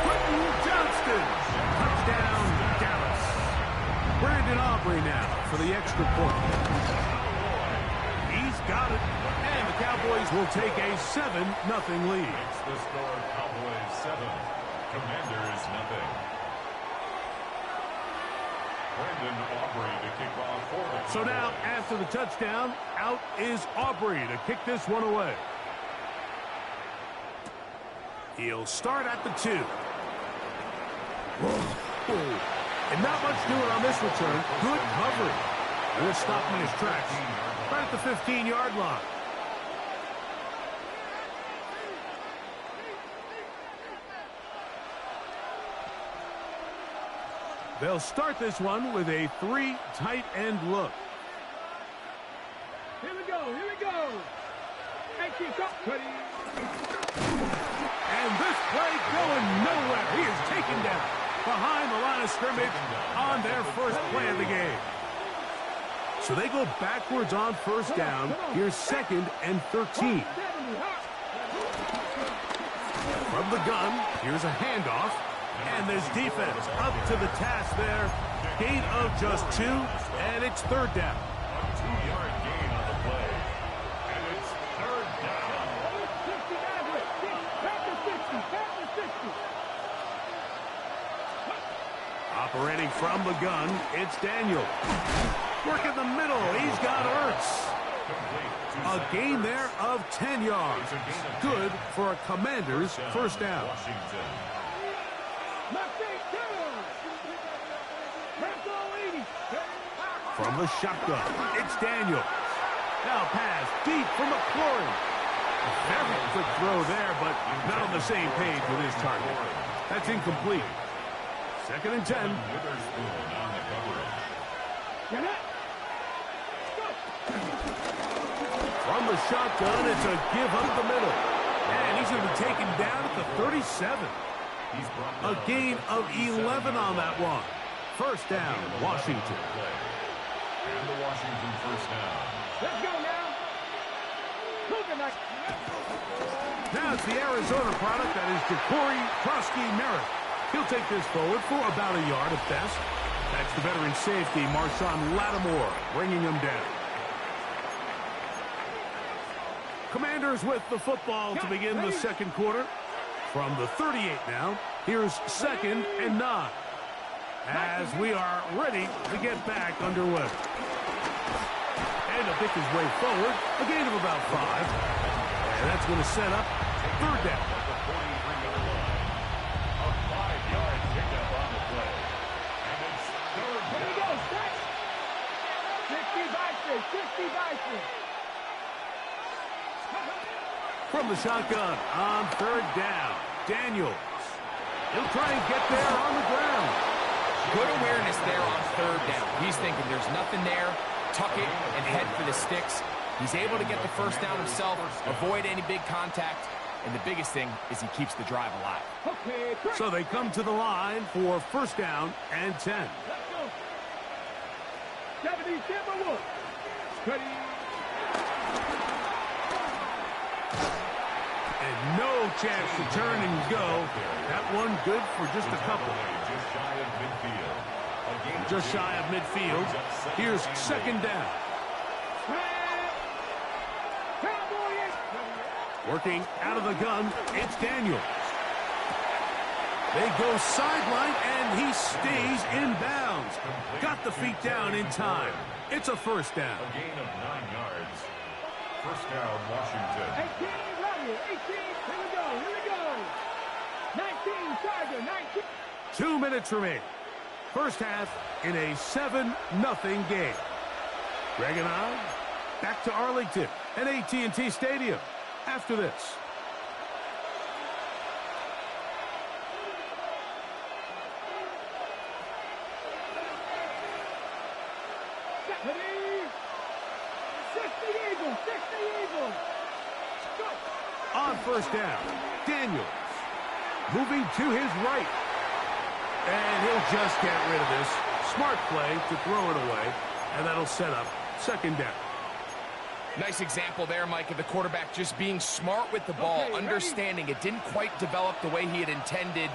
Quentin Johnston. Touchdown, Dallas. Brandon Aubrey now for the extra point. He's got it. And the Cowboys will take a 7-0 lead.
It's the score, Cowboys 7, Commanders 0. Brandon Aubrey to kick off for the Cowboys.
So now, after the touchdown, out is Aubrey to kick this one away. He'll start at the 2. Whoa. And not much doing on this return. Good coverage. We'll stop him in his tracks. Right at the 15-yard line. They'll start this one with a 3 tight end look.
Here we go, here we go.
And this play going nowhere. He is taken down behind the line of scrimmage on their first play of the game. So they go backwards on first down. Here's 2nd and 13. From the gun, here's a handoff. And this defense up to the task there. Gain of just 2, and it's 3rd down.
A 2-yard gain on the play. And it's 3rd down.
Operating from the gun, it's Daniel. Work in the middle. He's got Ertz. A gain there of 10 yards. Good for a Commander's first down.
Washington.
From the shotgun, it's Daniel. Now pass deep for McLaurin. A very quick throw there, but not on the same page with his target. That's incomplete. 2nd and 10.
Witherspoon on the coverage.
From the shotgun, it's a give up the middle. And he's going to be taken down at the 37.
He's brought
A
down
gain of 11 on that one. First down, Washington.
And the Washington first down.
Let's go now.
Now it's the Arizona product that is Ja'Cory Krosky-Merritt. He'll take this forward for about a yard at best. That's the veteran safety, Marshawn Lattimore, bringing him down. Commanders with the football to begin the second quarter. From the 38 now, here's 2nd and 9. As we are ready to get back underway. And to pick his way forward, a gain of about 5. And that's going to set up 3rd down.
At the 43-yard line. A 5-yard pickup on the play. And it's 3rd down.
Here we go, set. 60 Bison.
From the shotgun on 3rd down, Daniels. He'll try and get there on the ground.
Good awareness there on 3rd down. He's thinking there's nothing there. Tuck it and head for the sticks. He's able to get the first down himself, avoid any big contact, and the biggest thing is he keeps the drive alive.
So they come to the line for first down and 10.
Let's go. 70, Timberwood. Ready.
And no chance to turn and go. That one good for just a couple.
Just shy of midfield.
Just shy of midfield. Here's 2nd down. Working out of the gun, it's Daniels. They go sideline, and he stays in bounds. Got the feet down in time. It's a first down.
A gain of 9 yards. First down, Washington.
18, Rodney. 18, here we go. 19, Tiger, 19.
2 minutes remain. First half in a 7-0 game. Greg and I back to Arlington and AT&T Stadium after this. On first down, Daniels moving to his right. And he'll just get rid of this. Smart play to throw it away. And that'll set up second down.
Nice example there, Mike, of the quarterback just being smart with the ball, understanding it didn't quite develop the way he had intended.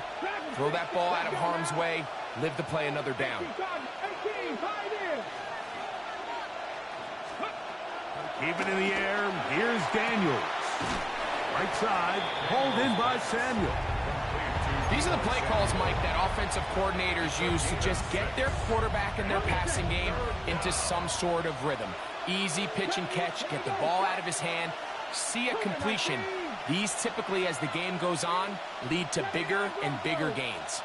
Throw that ball out of harm's way, live to play another down.
Keep it in the air. Here's Daniels. Right side, hauled in by Samuel.
These are the play calls, Mike, that offensive coordinators use to just get their quarterback and their passing game into some sort of rhythm. Easy pitch and catch, get the ball out of his hand, see a completion. These typically, as the game goes on, lead to bigger and bigger gains.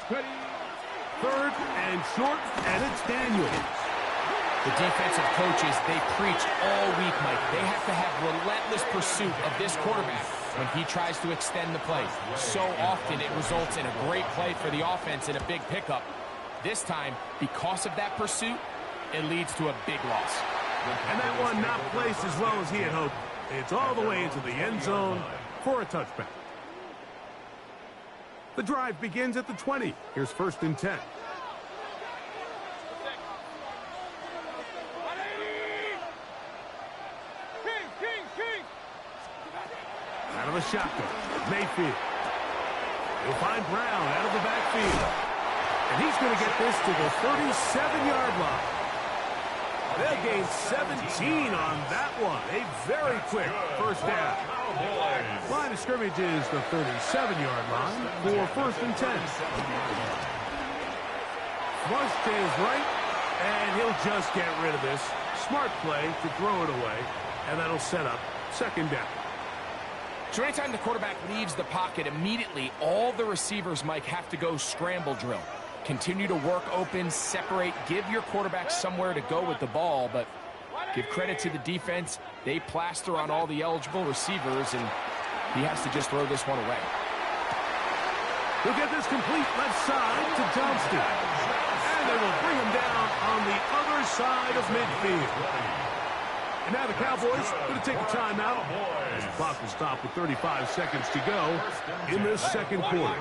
Third and short, and it's Daniels.
The defensive coaches, they preach all week, Mike. They have to have relentless pursuit of this quarterback when he tries to extend the play. So often it results in a great play for the offense and a big pickup. This time, because of that pursuit, it leads to a big loss.
And that one not placed as well as he had hoped. It's all the way into the end zone for a touchback. The drive begins at the 20. Here's first and 10. Out of the shotgun, Mayfield. He'll find Brown out of the backfield. And he's going to get this to the 37-yard line. They'll gain 17 on that one. A very quick first down. Line of scrimmage is the 37-yard line for first and 10. Flush to his right, and he'll just get rid of this. Smart play to throw it away, and that'll set up second down.
So anytime the quarterback leaves the pocket, immediately all the receivers, Mike, have to go scramble drill. Continue to work open, separate, give your quarterback somewhere to go with the ball, but give credit to the defense. They plaster on all the eligible receivers, and he has to just throw this one away.
He'll get this complete left side to Johnston. And they will bring him down on the other side of midfield. And now the Cowboys going to take a timeout. The clock will stop with 35 seconds to go in this second quarter.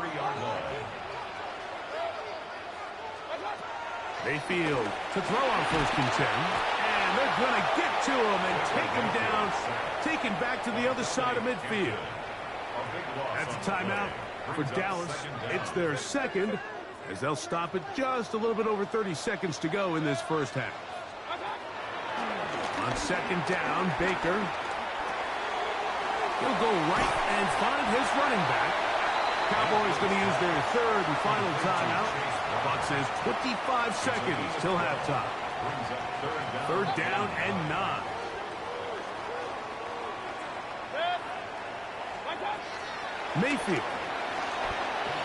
Mayfield to throw on first and 10. And they're going to get to him and take him down, taken back to the other side of midfield. That's a timeout for Dallas. It's their second, as they'll stop it just a little bit over 30 seconds to go in this first half. On second down, Baker. He'll go right and find his running back. Cowboys going to use their third and final timeout. The clock says 25 seconds till halftime. Third down and 9. Mayfield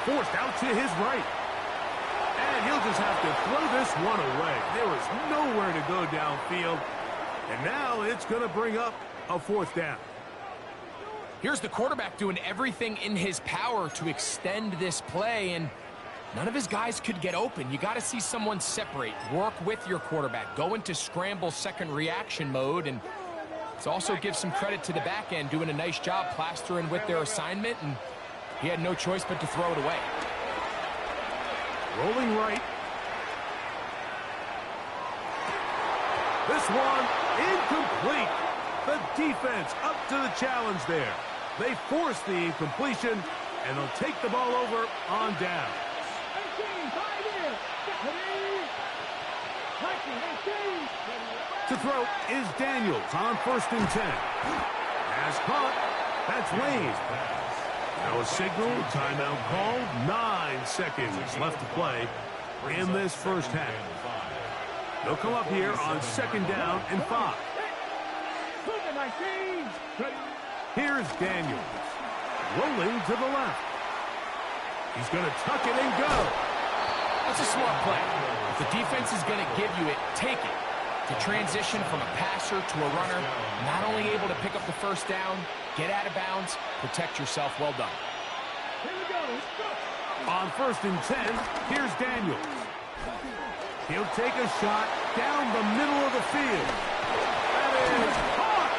forced out to his right. And he'll just have to throw this one away. There was nowhere to go downfield. And now it's going to bring up a fourth down.
Here's the quarterback doing everything in his power to extend this play, and none of his guys could get open. You got to see someone separate, work with your quarterback, go into scramble second reaction mode, and it's also give some credit to the back end doing a nice job plastering with their assignment, and he had no choice but to throw it away.
Rolling right. This one incomplete. The defense up to the challenge there. They force the incompletion, and they'll take the ball over on down. To throw is Daniels on first and 10. Pass caught. That's Wayne. Now a signal, timeout called. 9 seconds left to play in this first half. They'll come up here on second down and 5. Here's Daniels. Rolling to the left. He's going to tuck it and go.
That's a smart play. If the defense is going to give you it, take it. To transition from a passer to a runner, not only able to pick up the first down, get out of bounds, protect yourself. Well done.
Here we go.
On 1st and 10, here's Daniels. He'll take a shot down the middle of the field. That is caught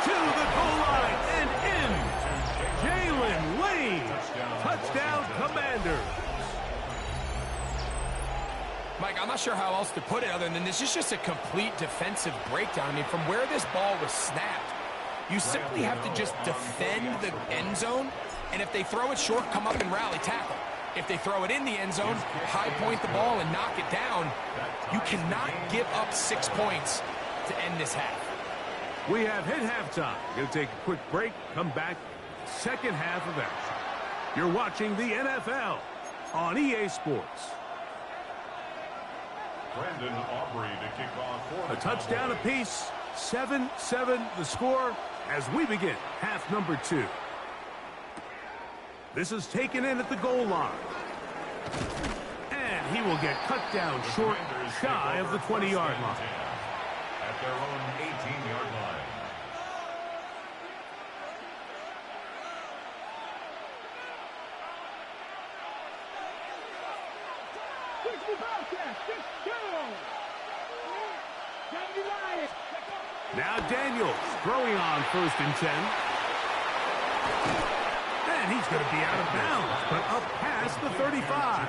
to the goal line and in. Jalen Lane. Touchdown, Commanders.
Mike, I'm not sure how else to put it other than this is just a complete defensive breakdown. I mean, from where this ball was snapped, you simply have to just defend the end zone, and if they throw it short, come up and rally tackle. If they throw it in the end zone, high point the ball and knock it down. You cannot give up 6 points to end this half.
We have hit halftime. Going to take a quick break, come back, second half of action. You're watching the NFL on EA Sports.
Brandon Aubrey to kick off for
A touchdown apiece, 7-7 the score as we begin half number 2. This is taken in at the goal line. And he will get cut down short, shy of the 20-yard line.
At their own 18-yard line.
Now Daniels throwing on 1st and 10. And he's going to be out of bounds, but up past the 35.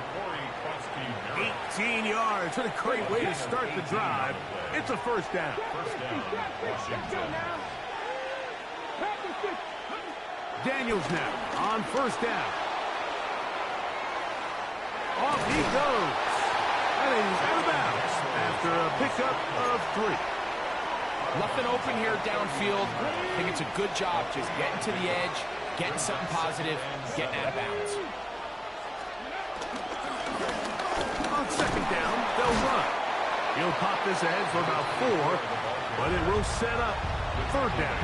18 yards. What a great way to start the drive. It's a first down. Daniels now on 1st down. Off he goes. And he's out of bounds after a pickup of 3.
Nothing open here downfield. I think it's a good job just getting to the edge, getting something positive, getting out of bounds.
On 2nd down, they'll run. He'll pop this ahead for about 4, but it will set up 3rd down.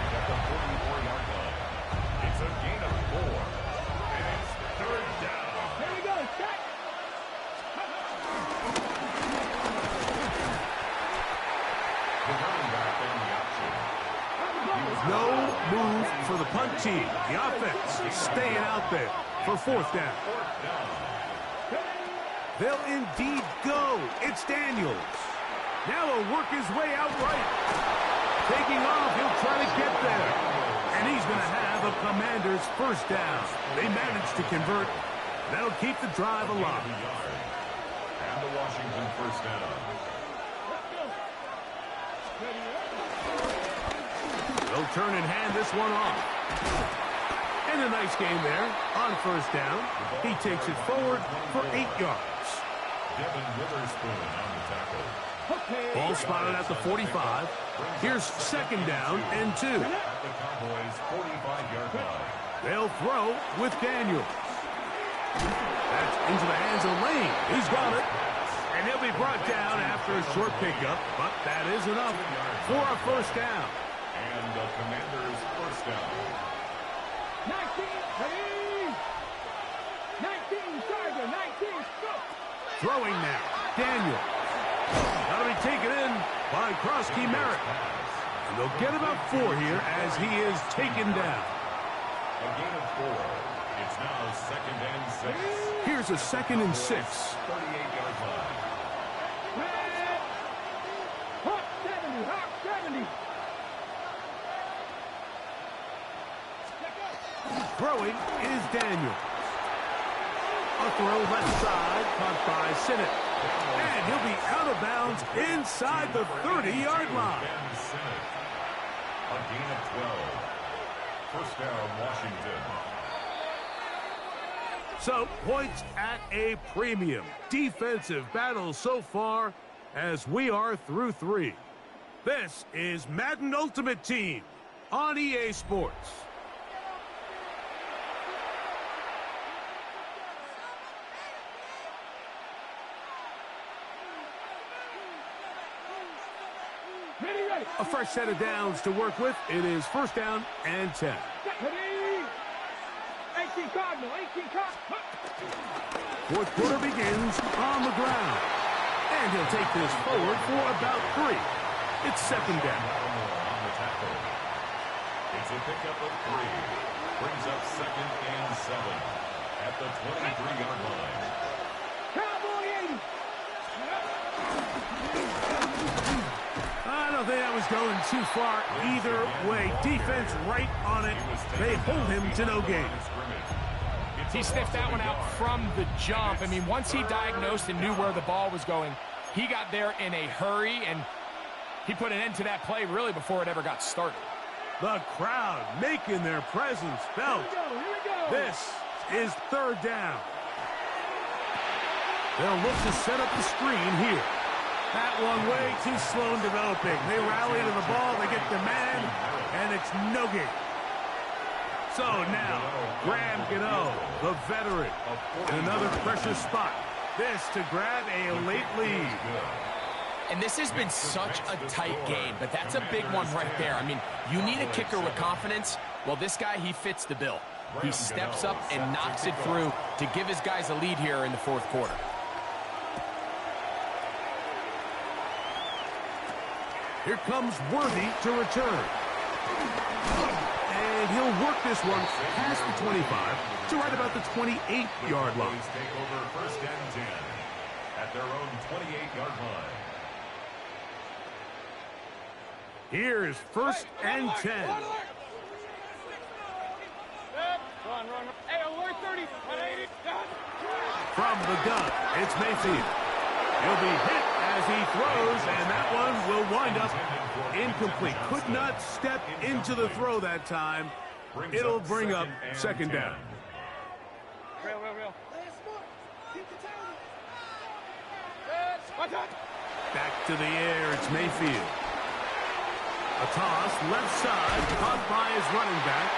It's a gain of 4, and it's 3rd down.
Here we go. Check.
The running back in the option.
No move for the punt team. The offense staying out there for 4th down. They'll indeed go. It's Daniels. Now he'll work his way out right. Taking off, he'll try to get there. And he's going to have a Commander's 1st down. They managed to convert. That'll keep the drive alive.
And the Washington 1st down.
They'll turn and hand this one off. And a nice game there on 1st down. He takes it forward for 8 yards.
Devin Witherspoon on the tackle.
Ball spotted at the 45. Here's 2nd down and 2.
At the Cowboys' 45-yard line.
They'll throw with Daniels. That's into the hands of Lane. He's got it. And he'll be brought down after a short pickup, but that is enough for a 1st down.
And the Commanders' 1st down.
19, ready. 19, Tiger, 19, go.
Throwing now, Daniel. That'll be taken in by Krosky Merritt. And they'll get about 4 here as he is taken down.
A gain of 4. It's now 2nd and 6.
Here's a 2nd and 6.
38-yard line.
Hot 70, hot 70.
Throwing is Daniel. A throw left side, caught by Sinnott. And he'll be out of bounds inside the 30-yard line.
Ben Sinnott. A gain of 12. 1st down, Washington.
So, points at a premium. Defensive battle so far as we are through 3. This is Madden Ultimate Team on EA Sports. A fresh set of downs to work with. It is 1st down and 10.
Ready. 18, 18 Cardinal, 18 Cardinal.
Fourth quarter begins on the ground. And he'll take this forward for about 3. It's second down.
On the tackle. It's a pickup of 3. Brings up 2nd and 7 at the 23-yard line.
Cowboy 80.
I don't think that was going too far either way. Defense right on it. They hold him to no gain.
He sniffed that one out from the jump. I mean, once he diagnosed and knew where the ball was going, he got there in a hurry, and he put an end to that play really before it ever got started.
The crowd making their presence felt. This is third down. They'll look to set up the screen here. That one way too slow in developing. They rally to the ball, they get the man, and it's no gain. So now, Graham Gano, the veteran, in another pressure spot. This to grab a late lead.
And this has been such a tight game, but that's a big one right there. I mean, you need a kicker with confidence. Well, this guy, he fits the bill. He steps up and knocks it through to give his guys a lead here in the fourth quarter.
Here comes Worthy to return. And he'll work this one past the 25 to right about the 28-yard line.
Take over 1st and 10 at their own 28-yard line.
Here is 1st and 10.
Run. Hey, alert 30, 180.
From the gun, it's Mayfield. He'll be hit as he throws, and that one will wind up incomplete. Could not step into the throw that time. It'll bring up second down.
Real.
Back to the air, it's Mayfield. A toss, left side, caught by his running back.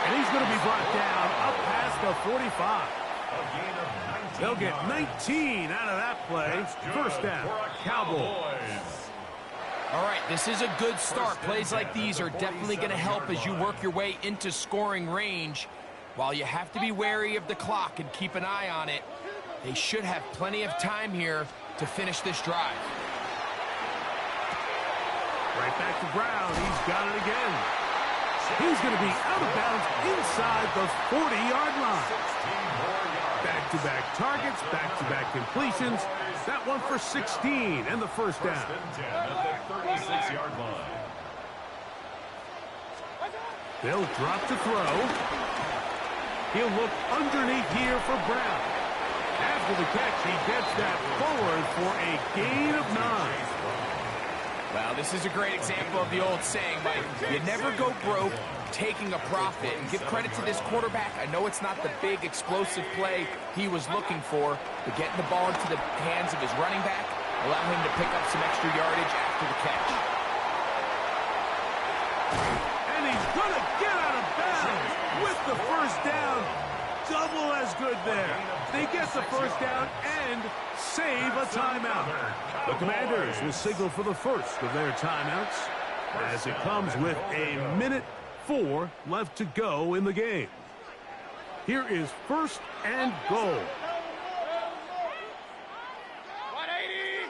And he's going to be brought down up past the 45. They'll get 19 out of that play. First down, Cowboys.
All right, this is a good start. Plays like these are definitely going to help as you work your way into scoring range. While you have to be wary of the clock and keep an eye on it, they should have plenty of time here to finish this drive.
Right back to Brown. He's got it again. He's going to be out of bounds inside the 40-yard line. Back-to-back targets, back-to-back completions. That one for 16 and the first down.
10 at the 36-yard line.
They'll drop to throw. He'll look underneath here for Brown. After the catch, he gets that forward for a gain of 9.
Well, this is a great example of the old saying, Mike. You never go broke taking a profit. And give credit to this quarterback. I know it's not the big explosive play he was looking for, but getting the ball into the hands of his running back, allow him to pick up some extra yardage after the catch.
And he's going to get out of bounds with the first down. Double as good there. They get the first down and save a timeout. The Commanders will signal for the first of their timeouts as it comes with a minute 4 left to go in the game. Here is 1st and goal.
180.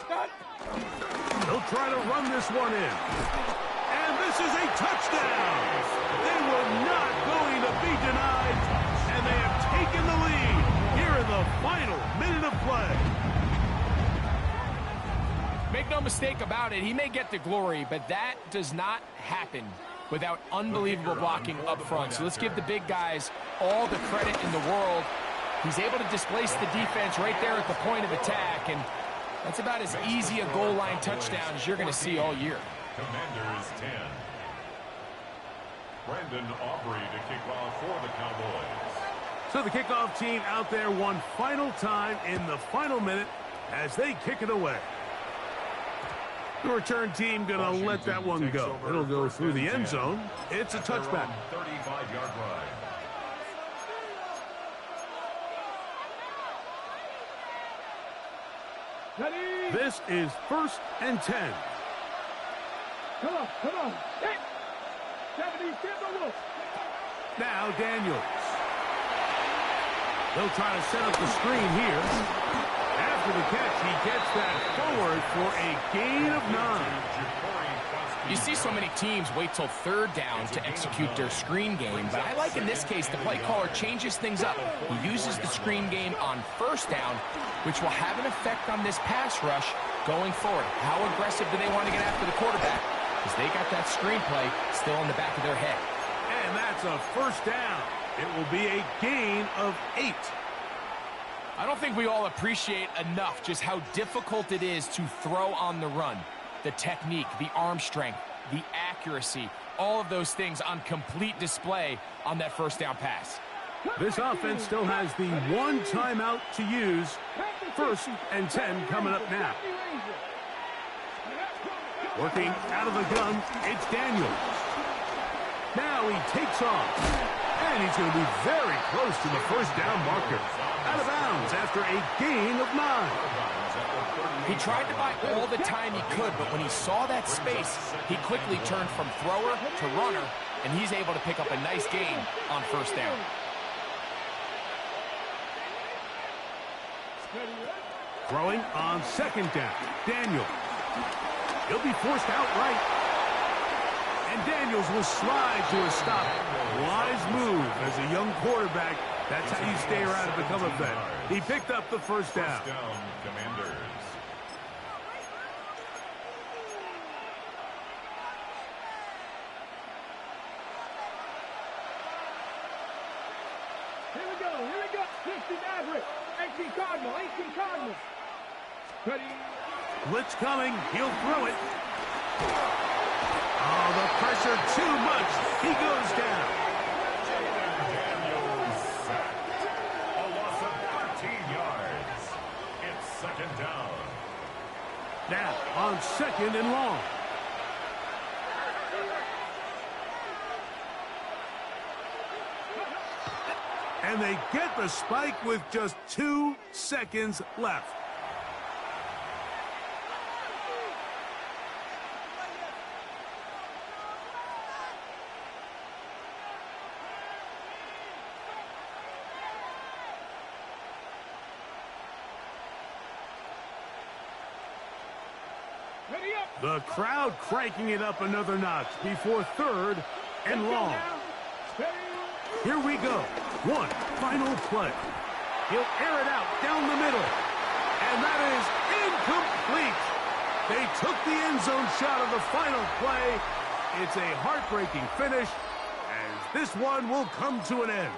Stop.
They'll try to run this one in. And this is a touchdown. They were not going to be denied, and they have taken the lead here in the final minute of play.
Make no mistake about it, he may get the glory, but that does not happen without unbelievable blocking up front. So let's give the big guys all the credit in the world. He's able to displace the defense right there at the point of attack, and that's about as easy a goal line touchdown as you're going to see all year.
Commanders 10. Brandon Aubrey to kick off for the Cowboys.
So the kickoff team out there one final time in the final minute as they kick it away. The return team going to let that one go. It'll go through the end zone. It's a touchback.
35-yard line.
Ready.
This is 1st and 10.
Come on. Hit. 70, Kimbo.
Now Daniels. He'll try to set up the screen here. After the catch, he gets that forward for a gain of 9.
You see so many teams wait till third down to execute their screen game, but I like in this case the play caller changes things up. He uses the screen game on first down, which will have an effect on this pass rush going forward. How aggressive do they want to get after the quarterback? Because they got that screen play still in the back of their head.
And that's a first down. It will be a gain of 8.
I don't think we all appreciate enough just how difficult it is to throw on the run. The technique, the arm strength, the accuracy, all of those things on complete display on that first down pass.
This offense still has the one timeout to use. 1st and 10 coming up now. Working out of the gun, it's Daniels. Now he takes off. And he's going to be very close to the first down marker. Out of bounds after a gain of 9.
He tried to buy all the time he could, but when he saw that space, he quickly turned from thrower to runner, and he's able to pick up a nice gain on first down.
Throwing on 2nd down. Daniels. He'll be forced outright. And Daniels will slide to a stop. Wise move as a young quarterback. That's how you stay around and become a vet. He picked up the first down.
Commanders.
Here we go. 60 Maverick. 18 Cardinal. Ready.
Blitz coming. He'll throw it. Oh, the pressure too much. He goes down.
Daniels sacked. A loss of 13 yards. It's 2nd down.
Now on 2nd and long. And they get the spike with just 2 seconds left.
Ready up.
The crowd cranking it up another notch before 3rd and long. Here we go. One final play. He'll air it out down the middle. And that is incomplete. They took the end zone shot of the final play. It's a heartbreaking finish as this one will come to an end.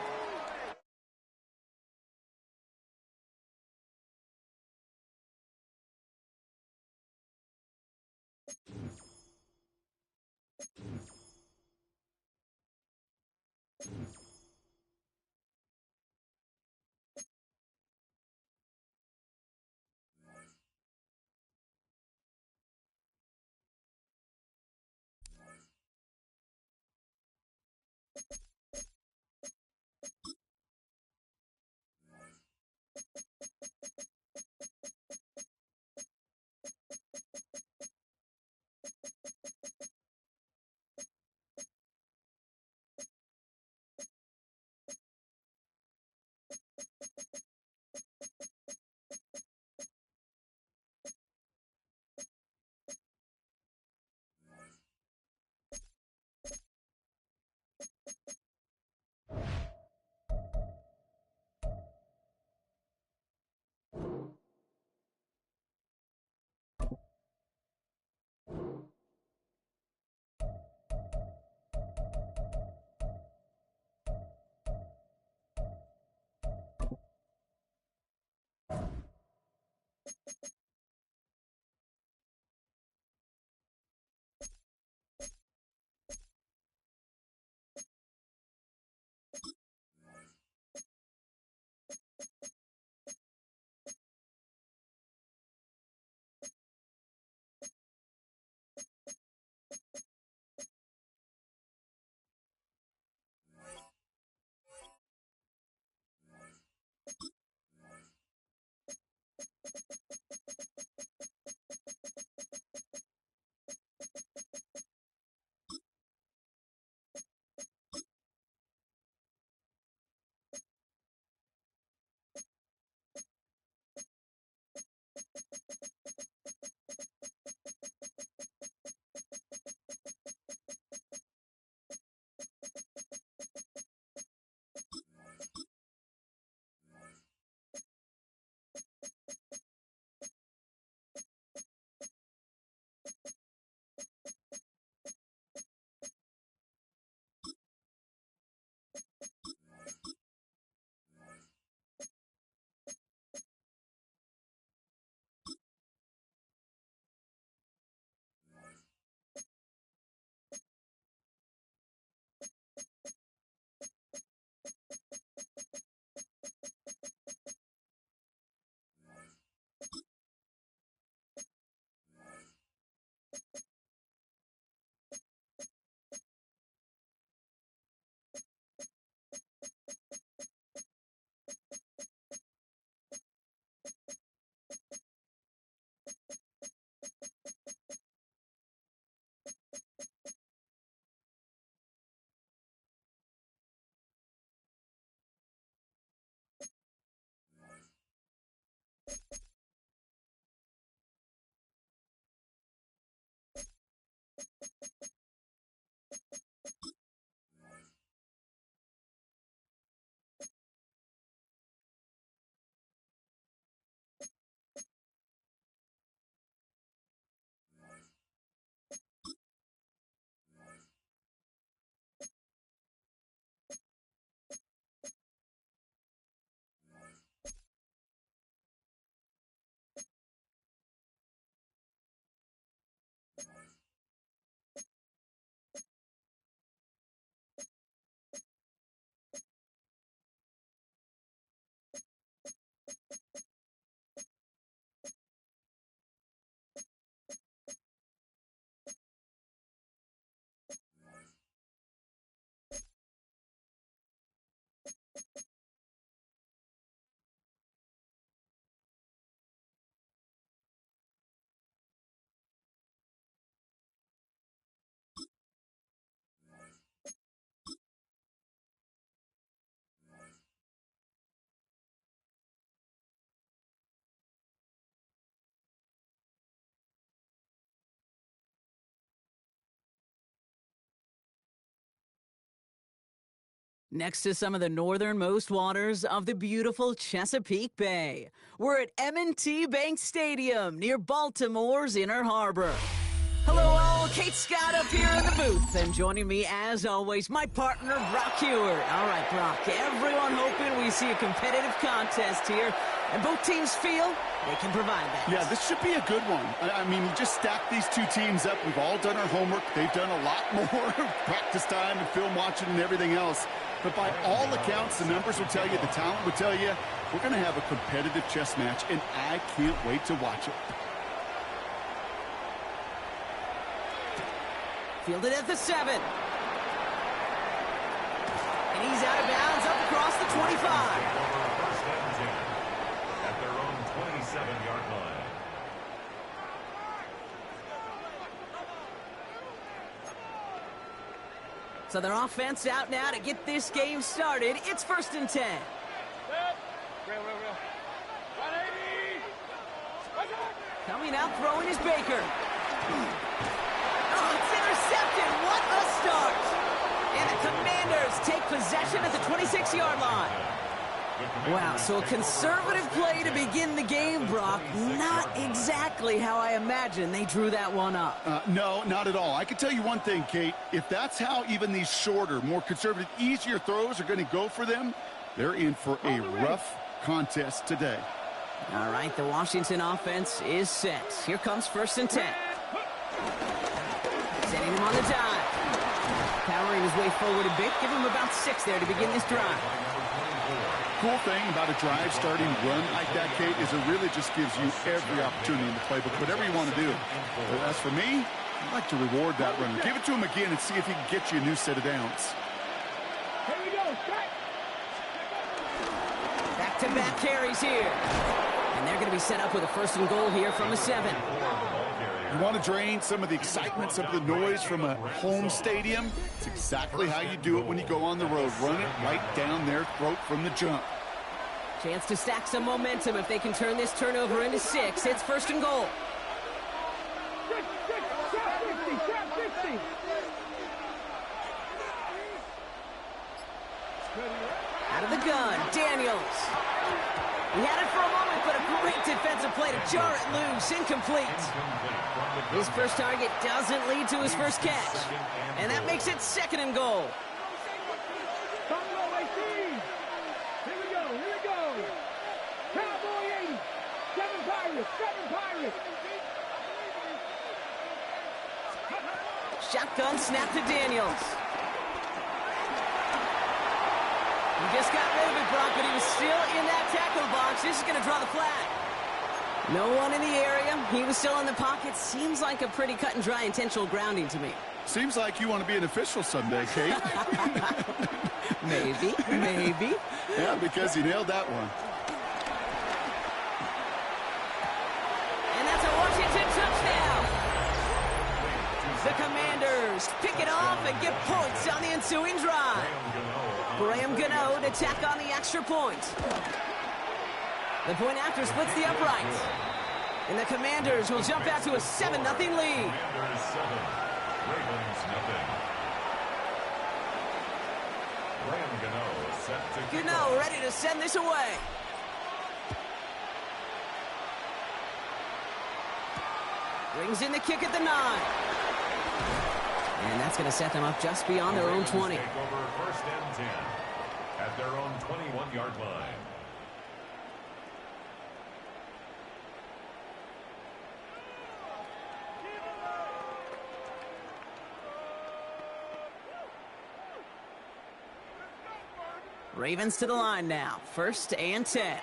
Next to some of the northernmost waters of the beautiful Chesapeake Bay, we're at M&T Bank Stadium near Baltimore's Inner Harbor. Hello all, Kate Scott up here in the booth, and joining me as always, my partner Brock Heward. All right, Brock, everyone hoping we see a competitive contest here, and both teams feel they can provide that.
Yeah, this should be a good one. I mean, you just stack these two teams up. We've all done our homework. They've done a lot more practice time and film watching and everything else. But by all accounts, the numbers will tell you, the talent will tell you, we're going to have a competitive chess match, and I can't wait to watch it.
Fielded at the 7. And he's out of bounds up across the 25.
First and 10 at their own 27-yard line.
So their offense out now to get this game started. It's 1st and 10. Coming out throwing is Baker. Oh, it's intercepted. What a start. And the Commanders take possession at the 26-yard line. Wow, so a conservative play to begin the game, Brock. Not exactly how I imagined they drew that one up.
No, not at all. I can tell you one thing, Kate. If that's how even these shorter, more conservative, easier throws are going to go for them, they're in for a rough contest today.
All right, the Washington offense is set. Here comes 1st and 10. Setting him on the dive. Powering his way forward a bit. Give him about 6 there to begin this drive.
Cool thing about a drive starting run like that, Kate, is it really just gives you every opportunity in the playbook, whatever you want to do. But as for me, I'd like to reward that runner. Give it to him again and see if he can get you a new set of downs.
Here we go, strike.
Back-to-back carries here. And they're going to be set up with a 1st and goal here from the 7.
You want to drain some of the excitement, some of the noise from a home stadium? It's exactly how you do it when you go on the road. Run it right down their throat from the jump.
Chance to stack some momentum if they can turn this turnover into 6. It's 1st and goal.
60.
Out of the gun, Daniels. He had it for a moment, but a great defensive play to jar it loose. Incomplete. His first target doesn't lead to his first catch. And that makes it 2nd and goal.
Buffalo 18. Here we go. Cowboy 80. 7 Pirates.
Shotgun snap to Daniels. He just got rid of it, Brock, but he was still in that tackle box. This is going to draw the flag. No one in the area. He was still in the pocket. Seems like a pretty cut and dry intentional grounding to me.
Seems like you want to be an official someday, Kate.
Maybe.
Yeah, because you nailed that one.
And that's a 1 Just pick it off and get points on the ensuing drive. Graham Gano to tack on the extra point. The point after splits the uprights. And the Commanders will jump out to a 7-0 lead.
Commanders 7, Ravens nothing. Graham Gano set to kick
Gano
off.
ready to send this away. Brings in the kick at the 9. And that's going to set them up just beyond their own 20.
Take over first and 10 at their own 21-yard line.
Ravens to the line now. First and 10.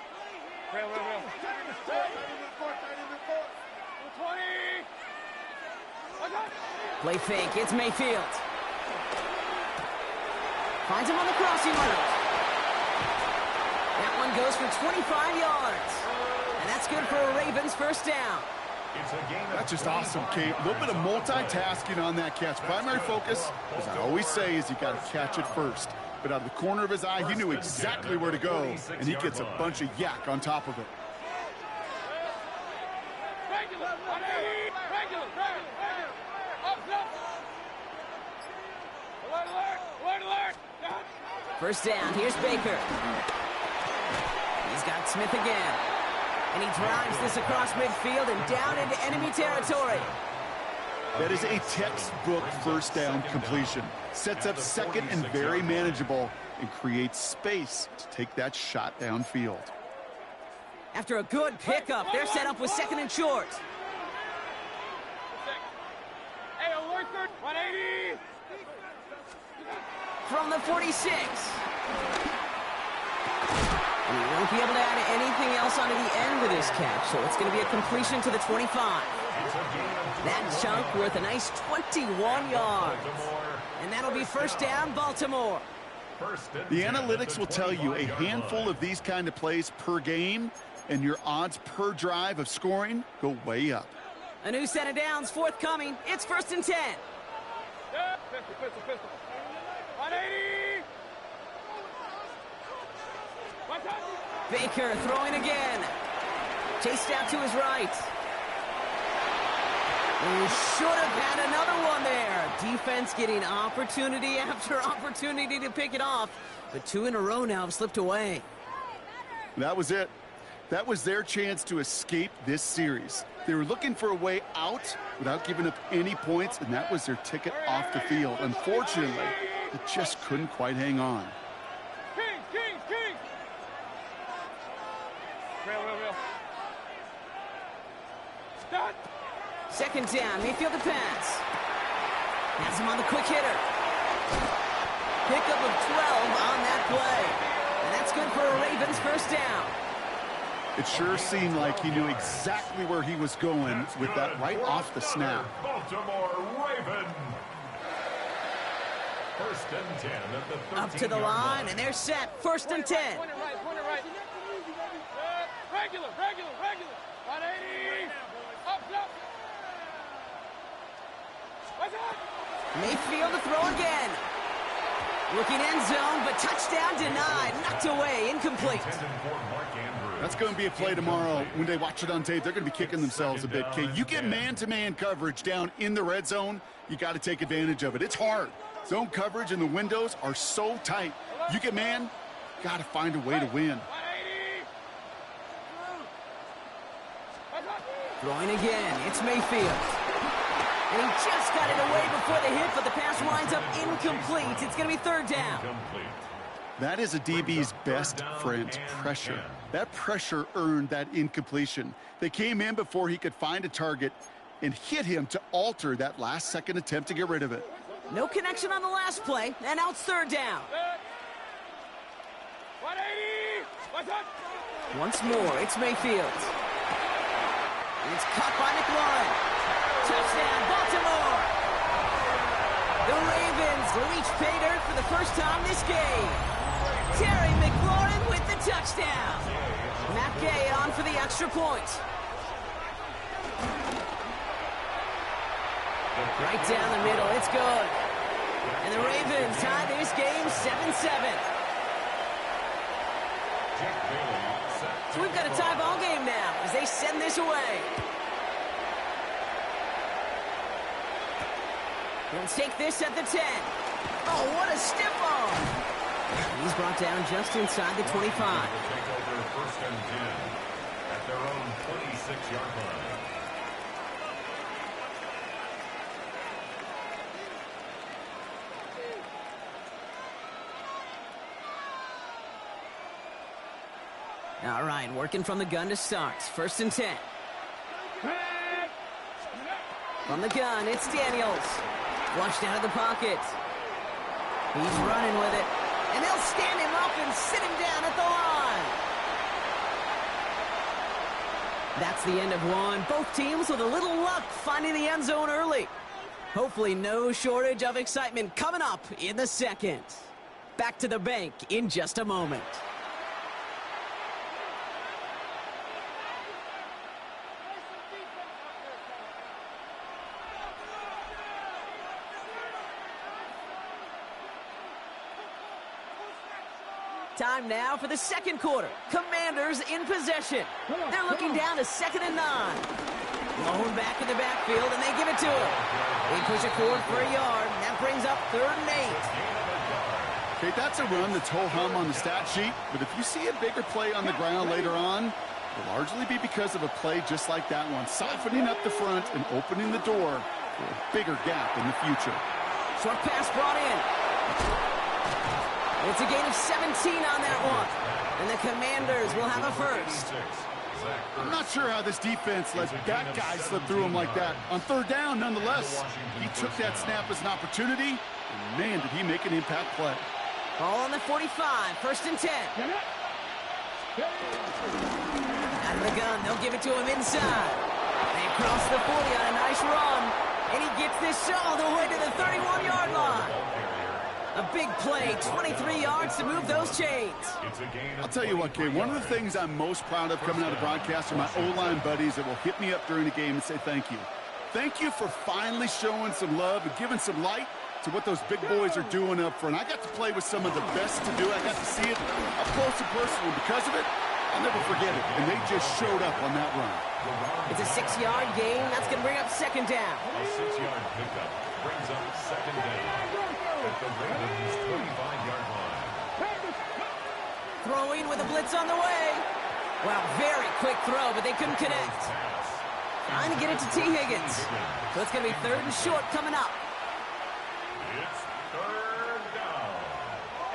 Play fake. It's Mayfield. Finds him on the crossing route. That one goes for 25 yards. And that's good for a Ravens first down.
That's just awesome, Kate. A little bit of multitasking on that catch. Primary focus, as I always say, is you got to catch it first. But out of the corner of his eye, he knew exactly where to go, and he gets a bunch of yak on top of it.
First down, here's Baker. He's got Smith again. And he drives this across midfield and down into enemy territory.
That is a textbook first down completion. Sets up second and very manageable and creates space to take that shot downfield.
After a good pickup, they're set up with second and short.
Hey, alert 180.
From the 46. And he won't be able to add anything else onto the end of this catch, so it's going to be a completion to the 25. That chunk worth a nice 21 yards. And that'll be first down, Baltimore.
The analytics will tell you a handful of these kind of plays per game, and your odds per drive of scoring go way up.
A new set of downs forthcoming. It's first and 10.
Pistol. 180.
Baker throwing again. Chased out to his right. He should have had another one there. Defense getting opportunity after opportunity to pick it off. But 2 in a row now have slipped away.
That was it. That was their chance to escape this series. They were looking for a way out without giving up any points, and that was their ticket off the field. Unfortunately, they just couldn't quite hang on.
King. Real. Stop.
Second down, Mayfield to pass. Has him on the quick hitter. Pickup of 12 on that play. And that's good for a Ravens first down.
It sure seemed like he knew exactly where he was going with that right off the snap.
Baltimore Raven. First and 10 at the 13-yard
Up to the line, and they're set. First and 10.
Point it right. Regular. 180. Up.
Mayfield to throw again. Looking end zone, but touchdown denied. Knocked away, incomplete.
That's going to be a play tomorrow. When they watch it on tape, they're going to be kicking themselves a bit. Okay, you get man-to-man coverage down in the red zone, you got to take advantage of it. It's hard. Zone coverage and the windows are so tight. You get man, got to find a way to win.
Throwing again, it's Mayfield. And he just got it away before the hit, but the pass winds up incomplete. It's going to be third down.
That is a DB's best friend, pressure. That pressure earned that incompletion. They came in before he could find a target and hit him to alter that last-second attempt to get rid of it.
No connection on the last play, and now it's third down.
180.
Once more, it's Mayfield. It's caught by McLaurin. Touchdown, Baltimore. The Ravens reach pay dirt for the first time this game. Terry McLaurin with the touchdown. Matt Gay on for the extra point. Right down the middle. It's good. And the Ravens tie this game 7-7. So we've got a tie ball game now as they send this away. He'll take this at the 10. Oh, what a stiff arm. He's brought down just inside the 25.
Take over first and 10 at their own 26-yard line.
All right, working from the gun to start. First and 10. From the gun, it's Daniels. Flushed out of the pocket. He's running with it. And they'll stand him up and sit him down at the line. That's the end of one. Both teams with a little luck finding the end zone early. Hopefully no shortage of excitement coming up in the second. Back to the bank in just a moment. Time now for the second quarter. Commanders in possession. They're looking down to 2nd and 9. Lone back in the backfield, and they give it to him. They push it forward for a yard, and that brings up 3rd and 8.
Okay, that's a run that's ho-hum on the stat sheet, but if you see a bigger play on the ground later on, it'll largely be because of a play just like that one, softening up the front and opening the door for a bigger gap in the future.
Short pass brought in. It's a gain of 17 on that one. And the Commanders will have a first.
I'm not sure how this defense let that guy slip through him like that. On 3rd down, nonetheless, he took that snap as an opportunity, and man, did he make an impact play.
Ball on the 45, 1st and 10. Out of the gun, they'll give it to him inside. They cross the 40 on a nice run, and he gets this all the way to the 31-yard line. A big play, 23 yards to move those chains.
I'll tell you what, Kay, one of the things I'm most proud of coming out of broadcast are my O-line buddies that will hit me up during the game and say thank you. Thank you for finally showing some love and giving some light to what those big boys are doing up front. I got to play with some of the best to do it. I got to see it up close and personal. Because of it, I'll never forget it. And they just showed up on that run.
It's a 6-yard gain. That's going to bring up 2nd down.
A 6-yard pickup brings up 2nd down at the Ravens' 25-yard line.
Throwing with a blitz on the way. Well, very quick throw, but they couldn't connect. Trying to get it to T. Higgins. So it's going to be 3rd and short coming up.
It's 3rd down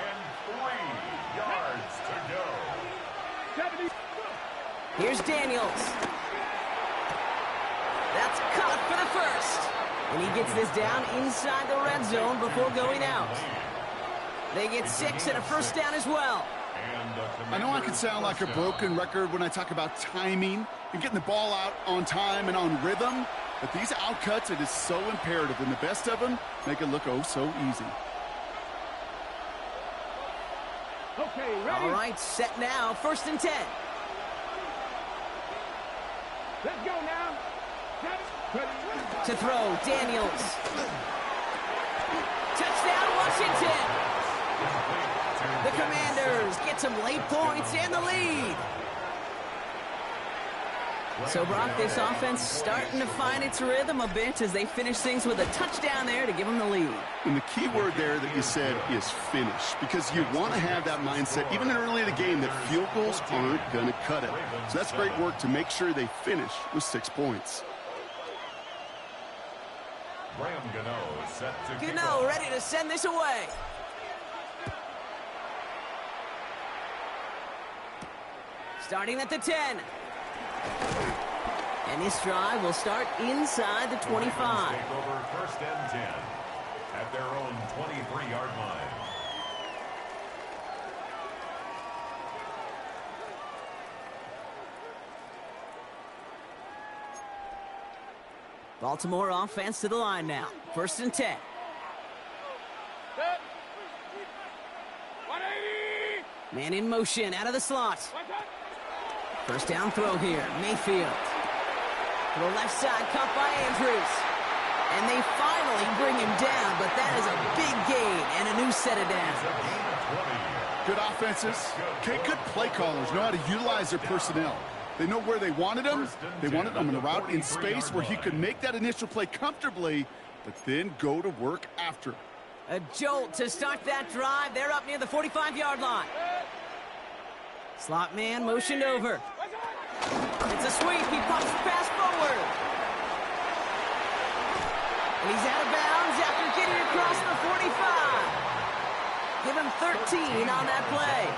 and 3 yards to go.
Here's Daniels. That's caught for the first. And he gets this down inside the red zone before going out. They get 6 and a first down as well.
I know I can sound like a broken record when I talk about timing and getting the ball out on time and on rhythm, but these outcuts, it is so imperative, and the best of them make it look oh so easy.
Okay, ready?
All right, set now, 1st and 10.
Let's go now.
To throw, Daniels. Touchdown, Washington. The Commanders get some late points and the lead. So, Brock, this offense starting to find its rhythm a bit as they finish things with a touchdown there to give them the lead.
And the key word there that you said is finish, because you want to have that mindset, even early in the game, that field goals aren't going to cut it. So that's great work to make sure they finish with 6 points.
Gano is set to
Gano ready to send this away. Starting at the 10. And this drive will start inside the 25.
Take over 1st and 10 at their own 23-yard line.
Baltimore offense to the line now. 1st and 10. Man in motion out of the slot. First down throw here. Mayfield. To the left side, caught by Andrews. And they finally bring him down, but that is a big gain and a new set of downs.
Good offenses. Okay, good play callers know how to utilize their personnel. They know where they wanted him. They wanted him in a route in space where he could make that initial play comfortably, but then go to work after.
A jolt to start that drive. They're up near the 45-yard line. Slot man motioned over. It's a sweep. He pops the pass forward. And he's out of bounds after getting across the 45. Give him 13 on that play.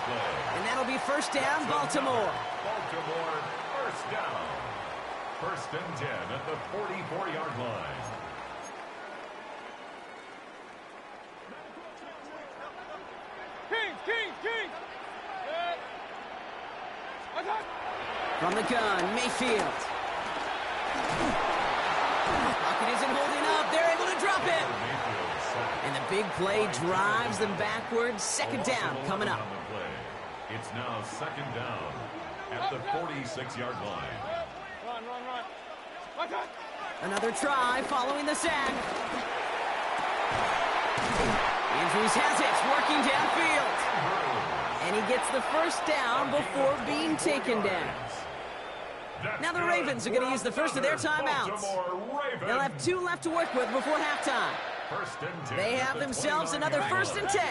And that'll be first down, Baltimore.
Baltimore, first down. First and 10 at the 44-yard line.
Kings!
From the gun, Mayfield. Pocket isn't holding up. They're able to drop it. And the big play drives them backwards. Second down coming up.
It's now second down at the 46-yard line.
Run.
Another try following the sack. Andrews has it, working downfield. And he gets the first down before being taken down. Now the Ravens are going to use the first of their timeouts. They'll have 2 left to work with before halftime. They have themselves another first and 10.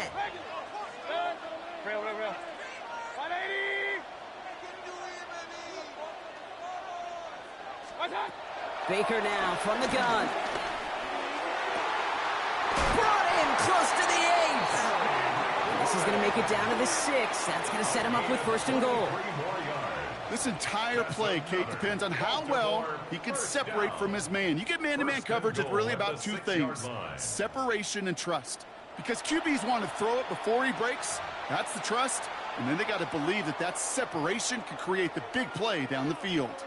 Real. 180.
Baker now from the gun. Brought in close to the 8. This is going to make it down to the 6. That's going to set him up with first and goal.
This entire play, Kate, depends on how well he can separate from his man. You get man-to-man coverage, it's really about 2 things, separation and trust. Because QBs want to throw it before he breaks, that's the trust, and then they got to believe that that separation can create the big play down the field.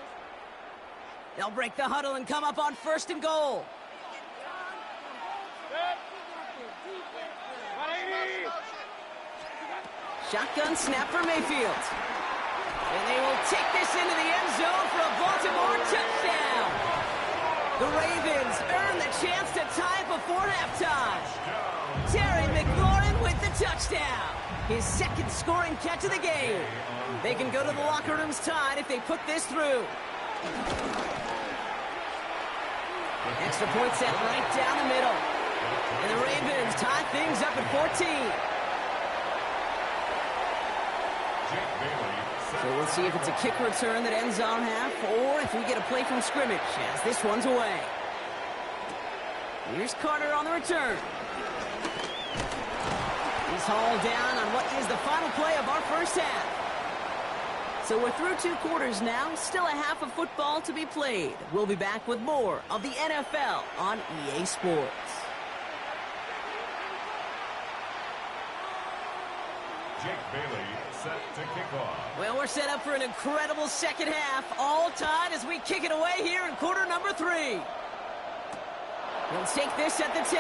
They'll break the huddle and come up on first and goal.
180.
Shotgun snap for Mayfield. And they will take this into the end zone for a Baltimore touchdown. The Ravens earn the chance to tie before halftime. Terry McLaurin with the touchdown. His second scoring catch of the game. They can go to the locker rooms tied if they put this through. Extra point set right down the middle. And the Ravens tie things up at 14. So we'll see if it's a kick return that ends on half, or if we get a play from scrimmage as this one's away. Here's Carter on the return. He's hauled down on what is the final play of our first half. So we're through 2 quarters now, still a half of football to be played. We'll be back with more of the NFL on EA Sports.
Jake Bailey set to kick off.
Well, we're set up for an incredible second half, all tied as we kick it away here in quarter number 3. They'll take this at the 10.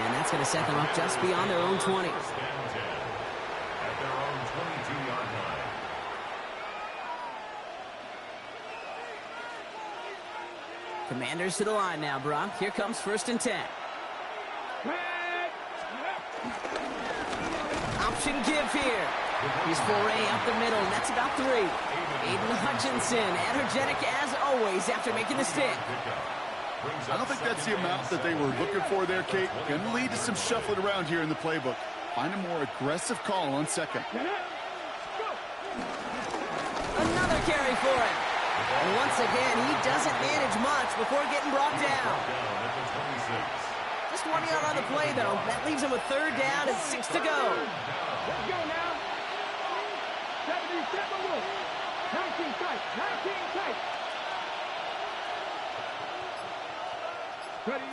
And that's going to set them up just beyond their own 20.
First and 10 at their own 22-yard line.
Commanders to the line now, Brock. Here comes first and 10. Option give here. He's foray up the middle, and that's about 3. Aiden Hutchinson, energetic as always after making the stick.
I don't think that's the amount that they were looking for there, Kate. Going to lead to some shuffling around here in the playbook. Find a more aggressive call on second.
Another carry for him. And once again, he doesn't manage much before getting brought down. Just 1 yard on the play, though. That leaves him with third down and 6 to go.
Let's go now. 77 Wolf. 19 tight. 19 tight. Ready.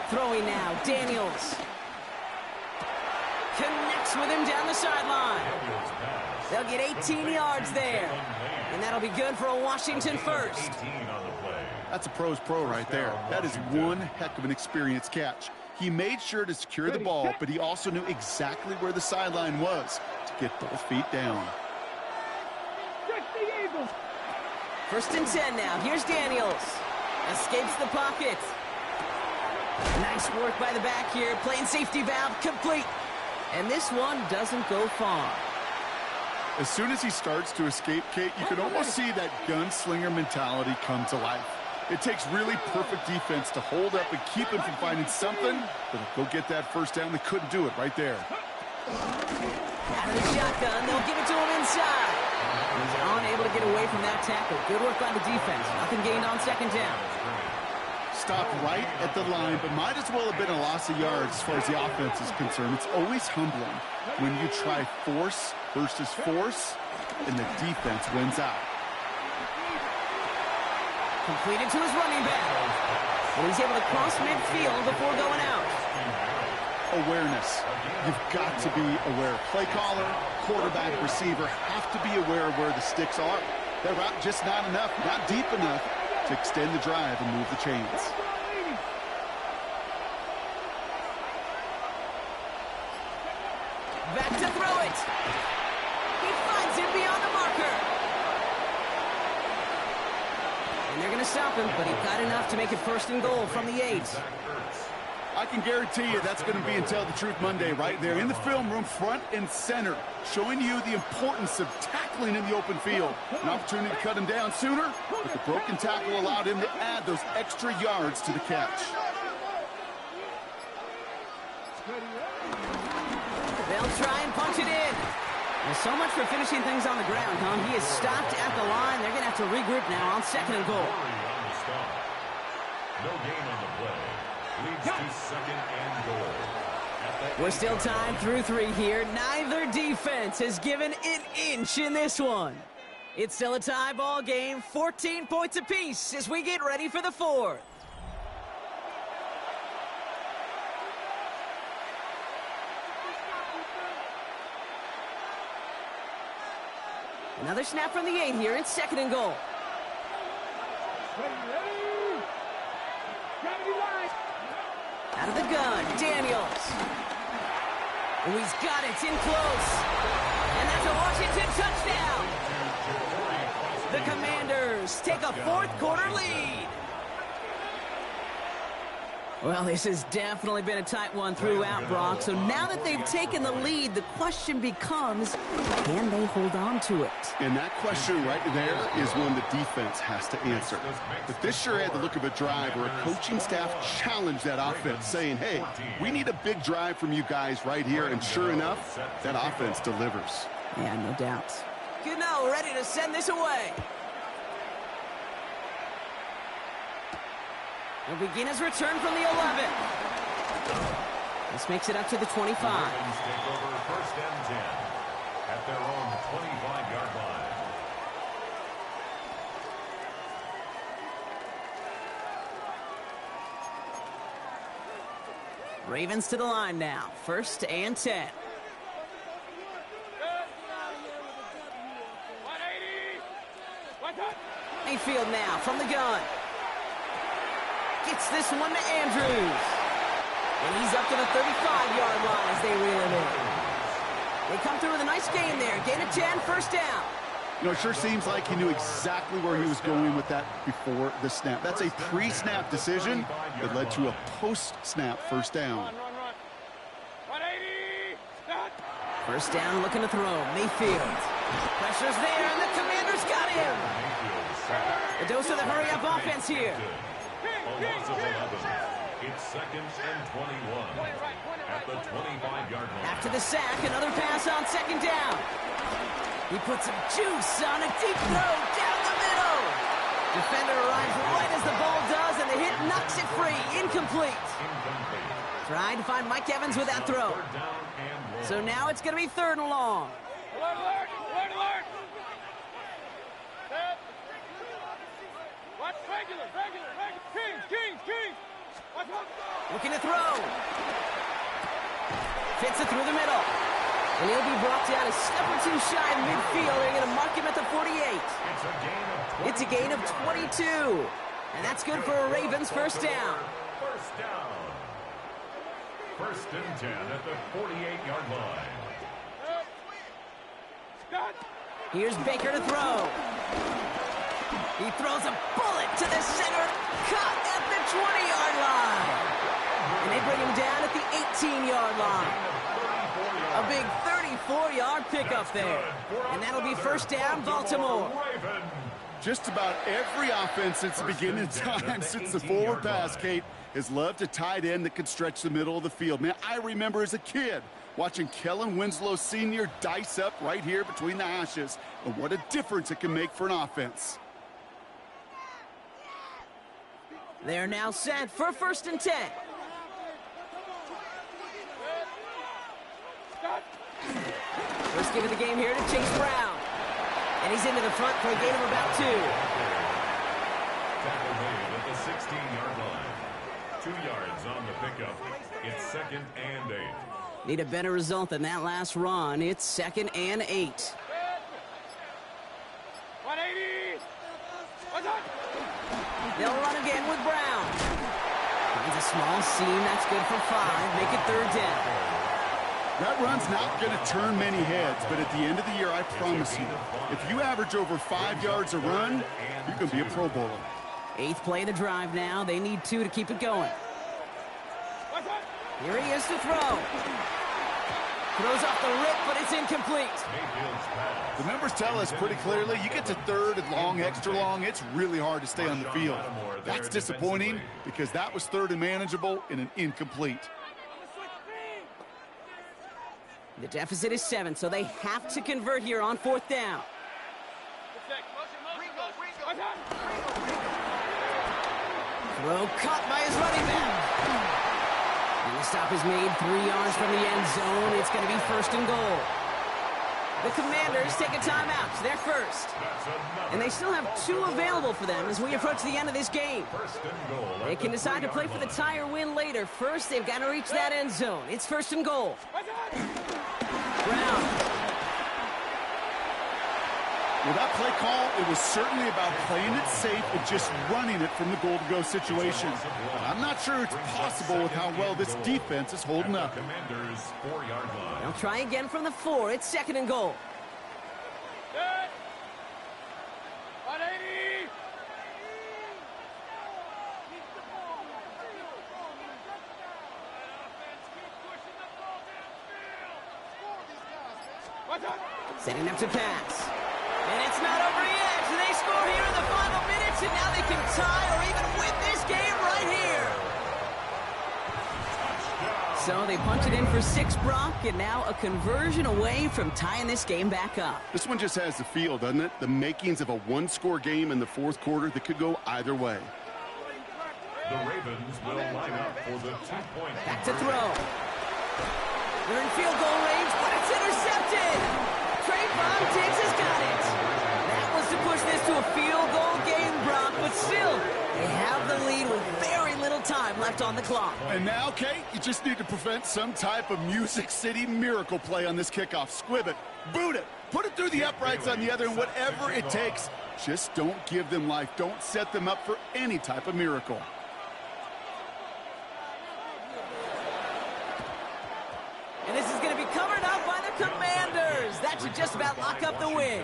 Throwing now, Daniels. Connects with him down the sideline. They'll get 18 yards there. And that'll be good for a Washington first.
That's a pro's pro right there. That is one heck of an experienced catch. He made sure to secure the ball, but he also knew exactly where the sideline was to get both feet down.
First and 10 now. Here's Daniels. Escapes the pocket. Nice work by the back here. Playing safety valve complete. And this one doesn't go far.
As soon as he starts to escape, Kate, you can almost see that gunslinger mentality come to life. It takes really perfect defense to hold up and keep him from finding something that'll go get that first down. They couldn't do it right there.
Out of the shotgun, they'll give it to him inside. He's unable to get away from that tackle. Good work by the defense. Nothing gained on second down.
Stopped right at the line, but might as well have been a loss of yards as far as the offense is concerned. It's always humbling when you try force versus force, and the defense wins out.
Completed to his running back. And he's able to cross midfield before going out.
Awareness. You've got to be aware. Play caller, quarterback, receiver have to be aware of where the sticks are. That route just not enough, not deep enough to extend the drive and move the chains.
Back to throw it. He finds it beyond the marker. And they're going to stop him, but he got enough to make it 1st and goal from the 8.
I can guarantee you that's going to be in Tell the Truth Monday right there in the film room, front and center, showing you the importance of tackling in the open field. An opportunity to cut him down sooner, but the broken tackle allowed him to add those extra yards to the catch.
They'll try and punch it in. Well, so much for finishing things on the ground, huh? He is stopped at the line. They're going to have to regroup now on 2nd and goal.
No gain on the play. Leads to 2nd and goal.
We're still tied through 3 here. Neither defense has given an inch in this one. It's still a tie ball game, 14 points apiece as we get ready for the 4th. Another snap from the 8 here. It's 2nd and goal. Out of the gun, Daniels. Oh, he's got it in close. And that's a Washington touchdown. The Commanders take a 4th quarter lead. Well, this has definitely been a tight one throughout, Brock. So now that they've taken the lead, the question becomes, can they hold on to it?
And that question right there is one the defense has to answer. But this sure had the look of a drive where a coaching staff challenged that offense, saying, hey, we need a big drive from you guys right here. And sure enough, that offense delivers.
Yeah, no doubt. Gano ready to send this away. He'll begin his return from the 11. This makes it up to the 25.
Take over 1st and 10 at their own 25-yard line.
Ravens to the line now. 1st and 10. Mayfield now from the gun. Gets this one to Andrews. And he's up to the 35-yard line as they reel him in. They come through with a nice gain there. Gain of 10, 1st down.
You know, it sure seems like he knew exactly where he was going with that before the snap. That's a pre-snap decision that led to a post-snap 1st down.
1st down, looking to throw. Mayfield. Pressure's there, and the Commanders got him. A dose of the hurry-up offense here.
It's 2nd and 21 at the 25-yard line.
After the sack, another pass on 2nd down. He puts some juice on a deep throw down the middle. Defender arrives right as the ball does, and the hit knocks it free. Incomplete. Trying to find Mike Evans with that throw. So now it's going to be 3rd and long.
Alert, alert, alert, alert. Watch regular. Kings. Watch one.
Looking to throw. Fits it through the middle. And he'll be brought down a step or 2 shy of midfield. They're going to mark him at the 48. It's a gain of 22. And that's good for a Ravens 1st down.
1st down. 1st and 10 at the 48-yard line.
Here's Baker to throw. He throws a bullet to the center, caught at the 20-yard line. And they bring him down at the 18-yard line. A big 34-yard pickup there. And that'll be first down, Baltimore.
Just about every offense since the beginning of time, since the forward pass, Kate, has loved a tight end that could stretch the middle of the field. Man, I remember as a kid watching Kellen Winslow Sr. dice up right here between the hashes. And what a difference it can make for an offense.
They're now set for 1st and 10. First give of the game here to Chase Brown. And he's into the front for a gain of about 2.
Tackle made at the 16-yard line. 2 yards on the pickup. It's 2nd and 8.
Need a better result than that last run. It's 2nd and 8.
180.
They'll run again with Brown. Finds a small seam. That's good for 5. Make it 3rd down.
That run's not going to turn many heads, but at the end of the year, I promise you, if you average over 5 yards a run, you can be a Pro Bowler.
8th play of the drive now. They need 2 to keep it going. Here he is to throw. Throws off the rip, but it's incomplete.
The numbers tell us pretty clearly, you get to 3rd and long, extra long, it's really hard to stay on the field. That's disappointing because that was 3rd and manageable and an incomplete.
The deficit is 7, so they have to convert here on 4th down. Throw caught by his running back. And the stop is made 3 yards from the end zone. It's going to be 1st and goal. The Commanders take a timeout. They're first. And they still have 2 available for them as we approach the end of this game. They can decide to play for the tie or win later. First, they've got to reach that end zone. It's 1st and goal. Brown.
With that play call, it was certainly about playing it safe and just running it from the goal-to-go situation. But I'm not sure it's possible with how well this defense is holding up.
Commanders 4-yard line.
They'll try again from the 4. It's 2nd and goal.
180.
Setting up to pass. And it's not over yet. They score here in the final minutes, and now they can tie or even win this game right here. So they punch it in for 6, Brock, and now a conversion away from tying this game back up.
This one just has the feel, doesn't it? The makings of a 1-score game in the 4th quarter that could go either way.
The Ravens will line up for the 2-point.
Back to throw. They're in field goal range, but it's intercepted. Trayvon Diggs has got it. That was to push this to a field goal game, Brock, but still, they have the lead with very little time left on the clock.
And now, Kate, you just need to prevent some type of Music City miracle play on this kickoff. Squib it, boot it, put it through the uprights on the other, and whatever it takes, just don't give them life. Don't set them up for any type of miracle.
And this is going to be covered up by the Commanders. That should just about lock up the win.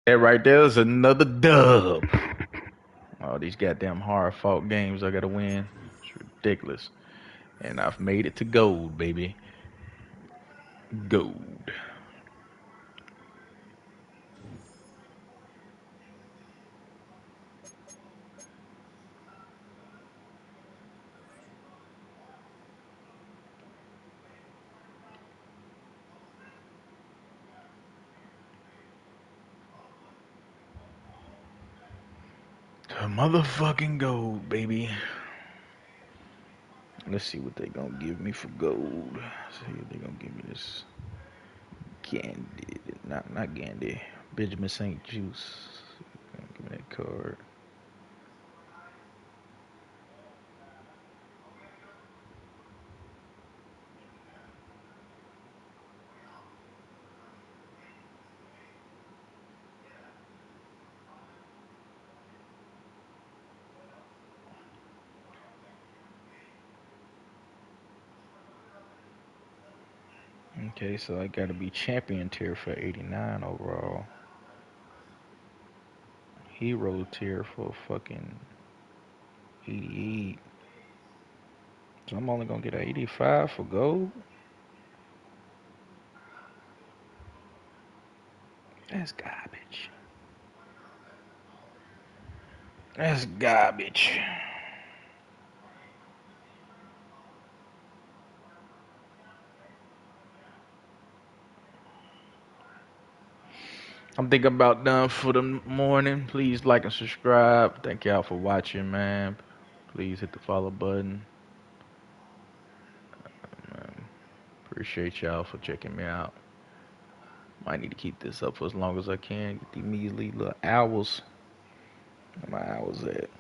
That right there is another dub. All these goddamn hard-fought games I gotta win. It's ridiculous. And I've made it to gold, baby. Gold. The motherfucking gold, baby. Let's see what they gonna give me for gold. See if they gonna give me this Gandy. Not Gandy. Benjamin St. Juice. Give me that card. Okay, so I gotta be champion tier for 89 overall. Hero tier for fucking 88. So I'm only gonna get an 85 for gold? That's garbage. That's garbage. I'm thinking about done for the morning. Please like and subscribe. Thank y'all for watching, man. Please hit the follow button. Appreciate y'all for checking me out. Might need to keep this up for as long as I can. Get the measly little hours. Where my hours at?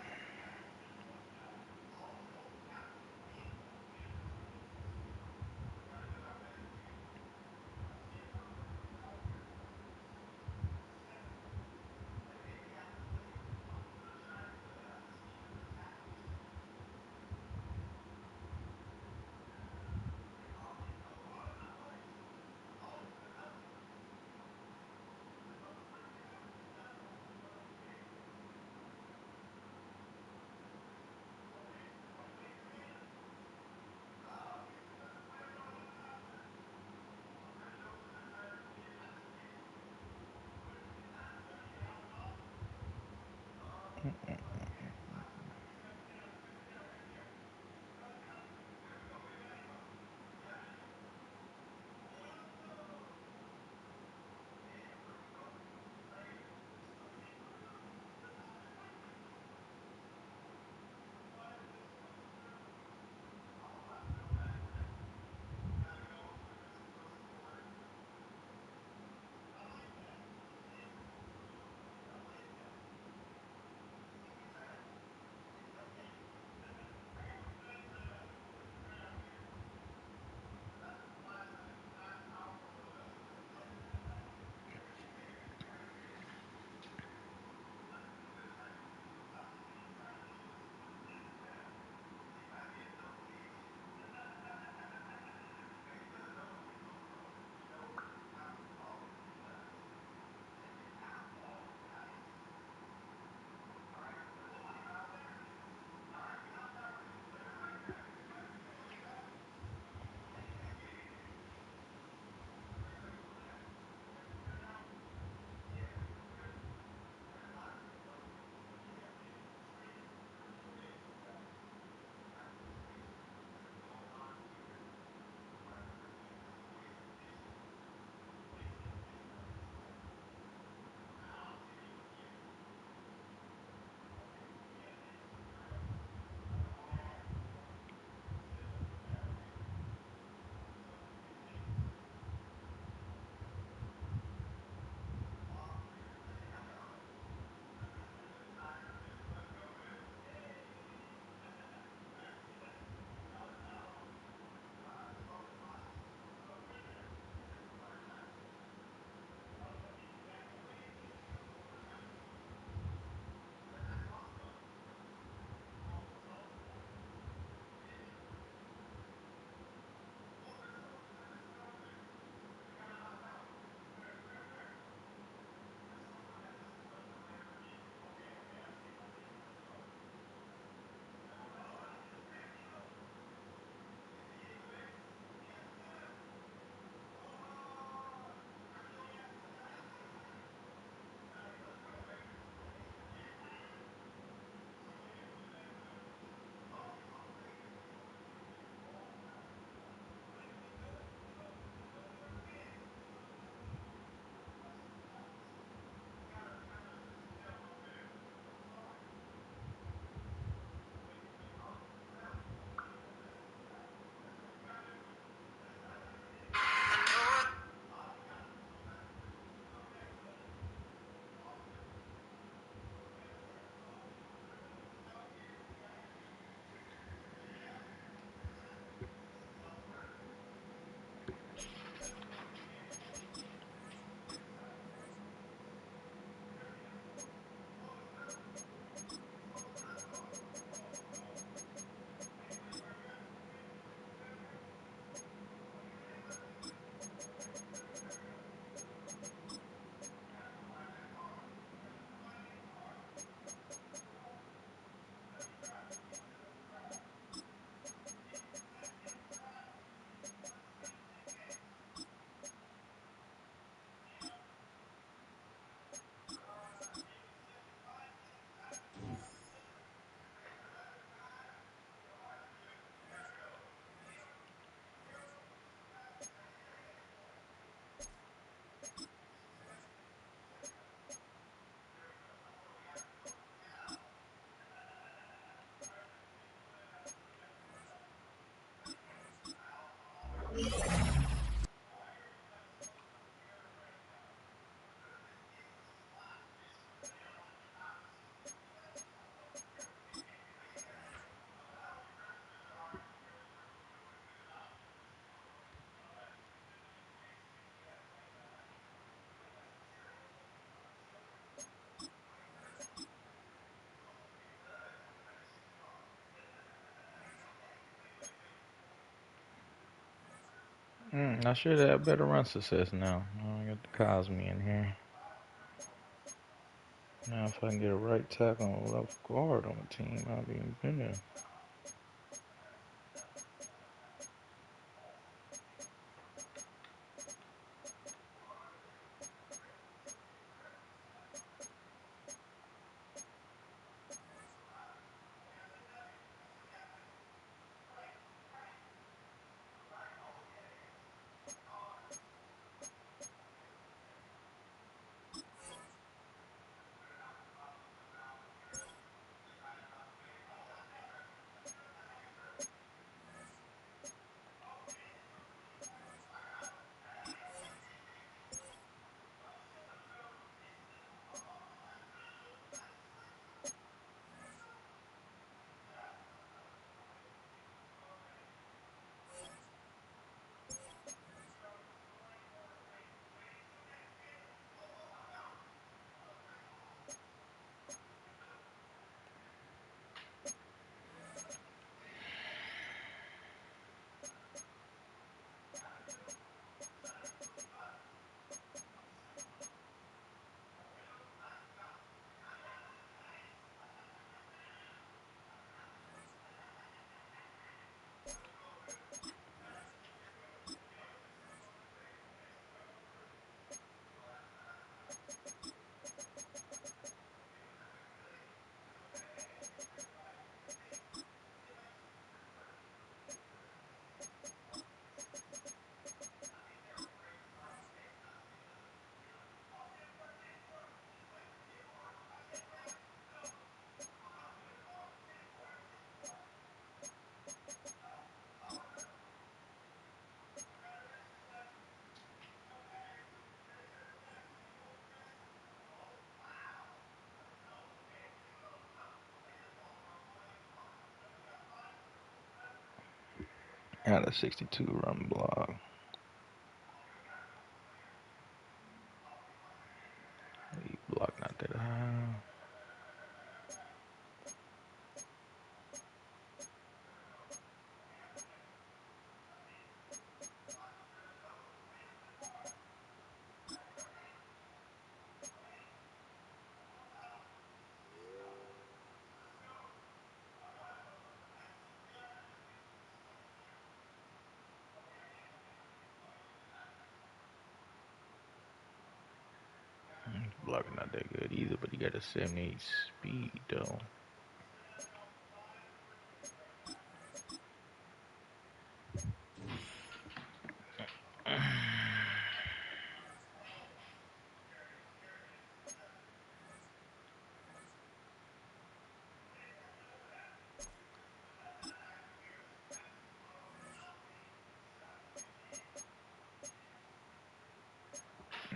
I should have better run success now. I got the Cosme in here. Now, if I can get a right tackle and left guard on the team, I'll be in there. Out of 62 run block. Block not that high. Blocking not that good either, but he got a 78 speed though.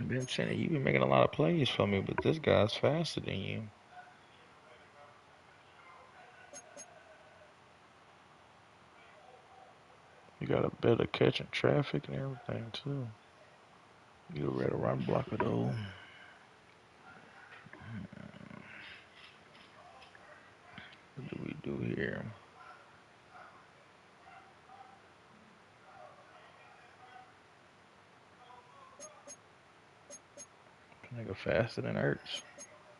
Ben Cheney, you've been making a lot of plays for me, but this guy's faster than you. You got a better catch in traffic and everything too. You're a better run blocker though. What do we do here? Nigga faster than Ertz.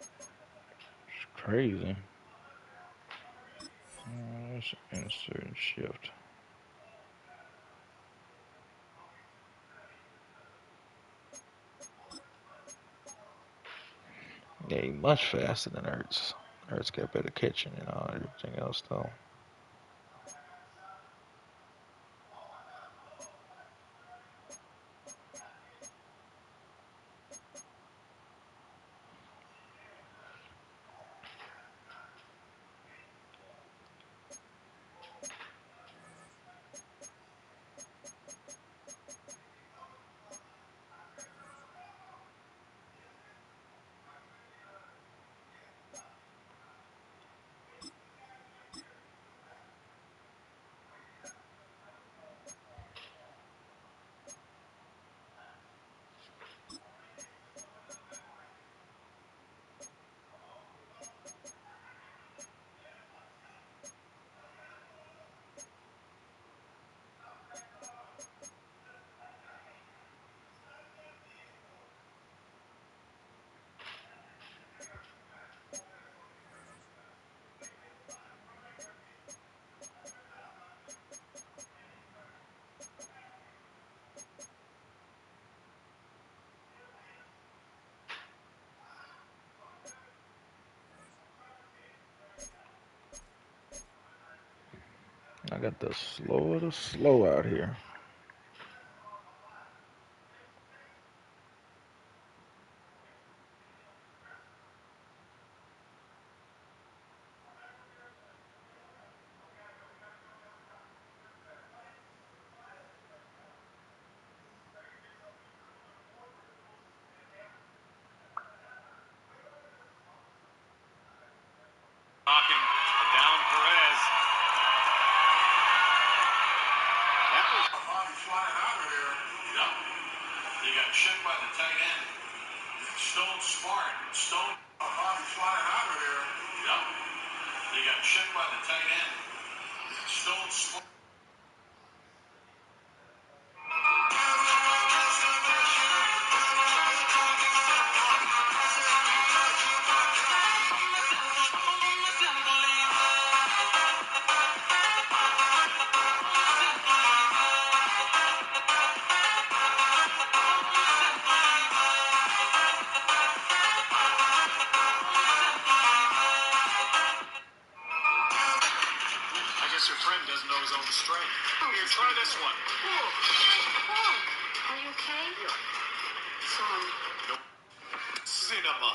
It's crazy. Let's insert and shift. Yeah, he much faster than Ertz. Ertz got better catching and all everything else though. I got the slow of the slow out here.
Knocking down Perez. That was flying out of there. Yep. He got chipped by the tight end. Stone smart. Stone flying out of there. Yep. He got chipped by the tight end. Stone smart. I guess your friend doesn't know his own strength. Here, try this one.
Are you okay? Yeah. Sorry.
Nope. Cinema.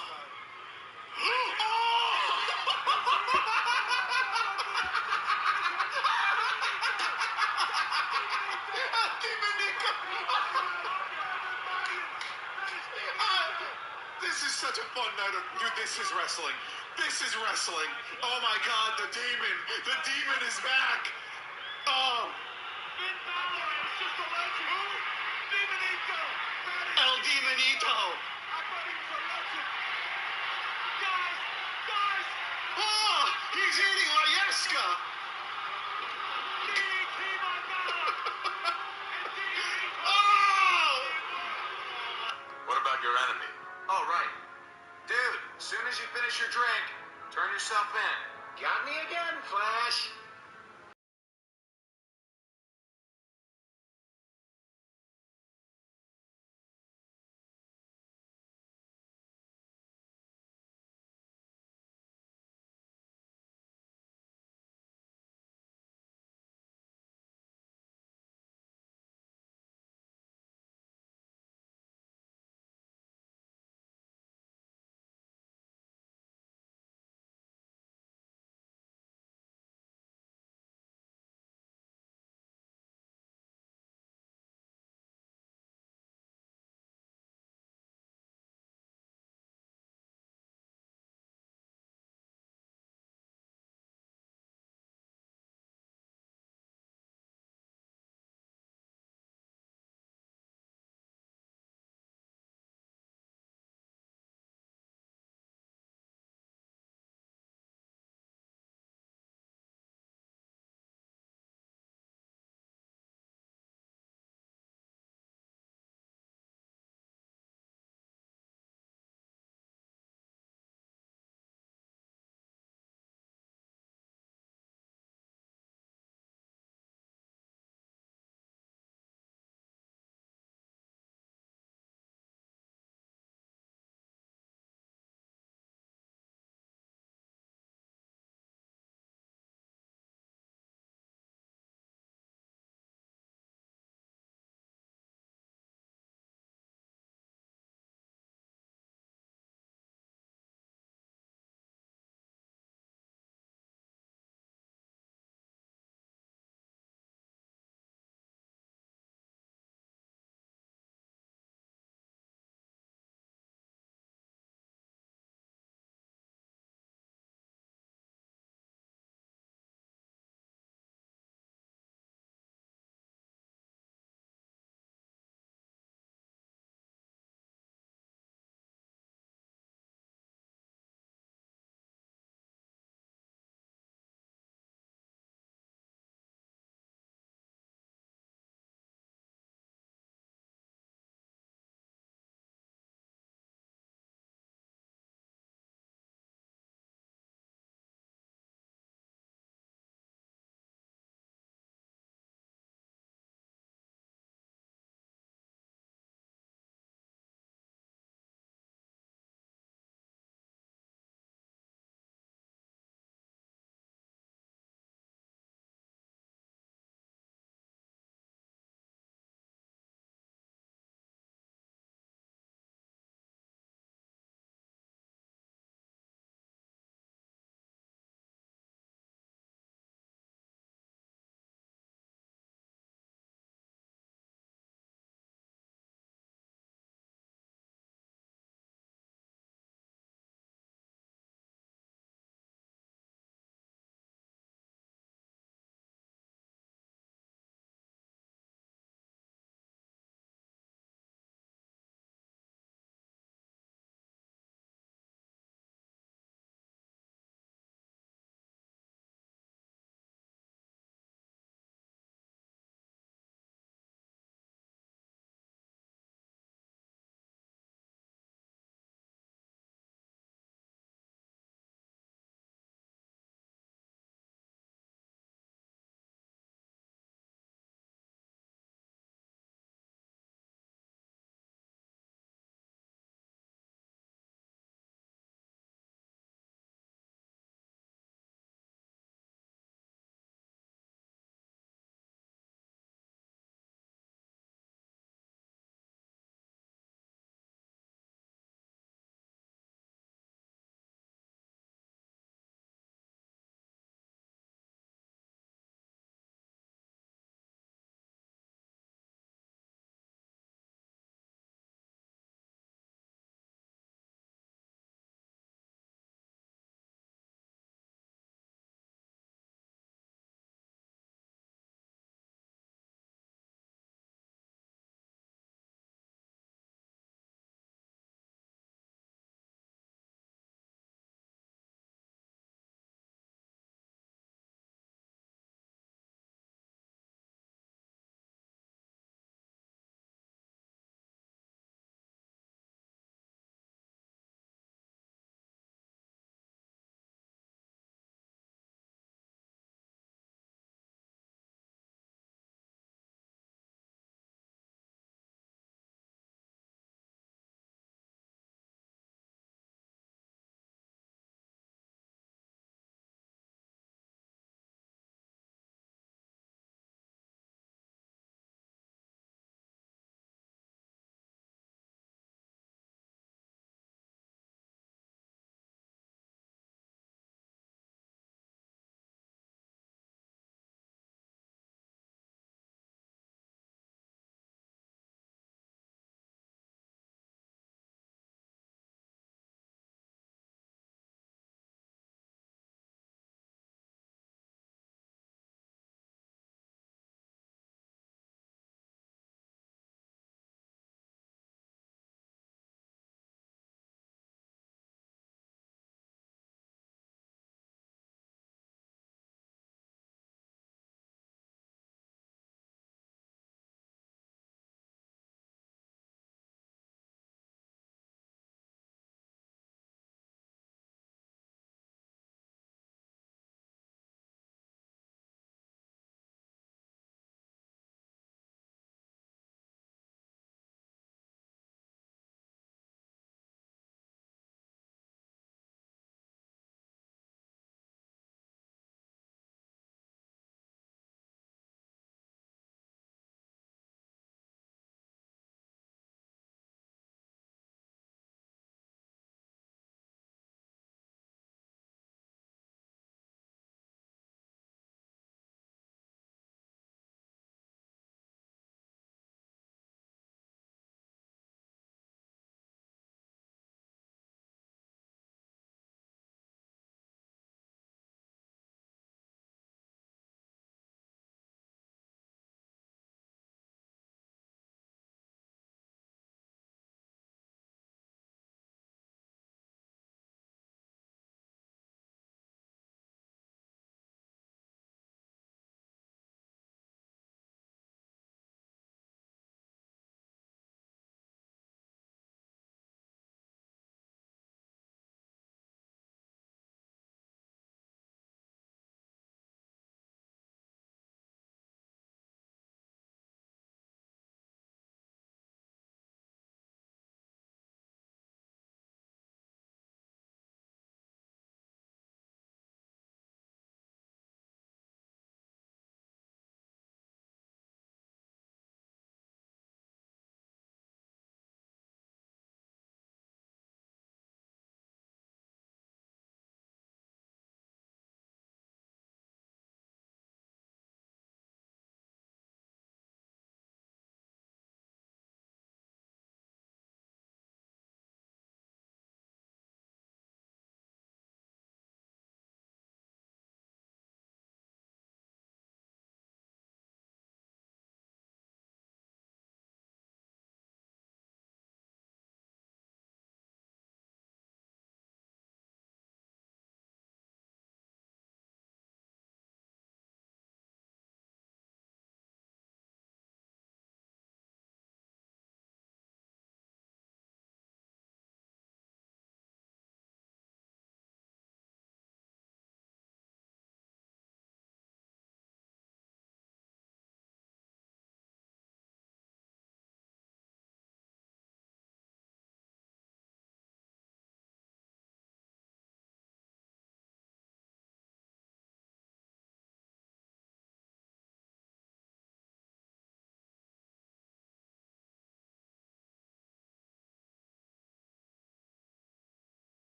This is such a fun night of, dude, this is wrestling. This is wrestling. Oh my God, the demon. The demon is back. Oh. Finn Balor is just a legend. Demonico. El Demonico.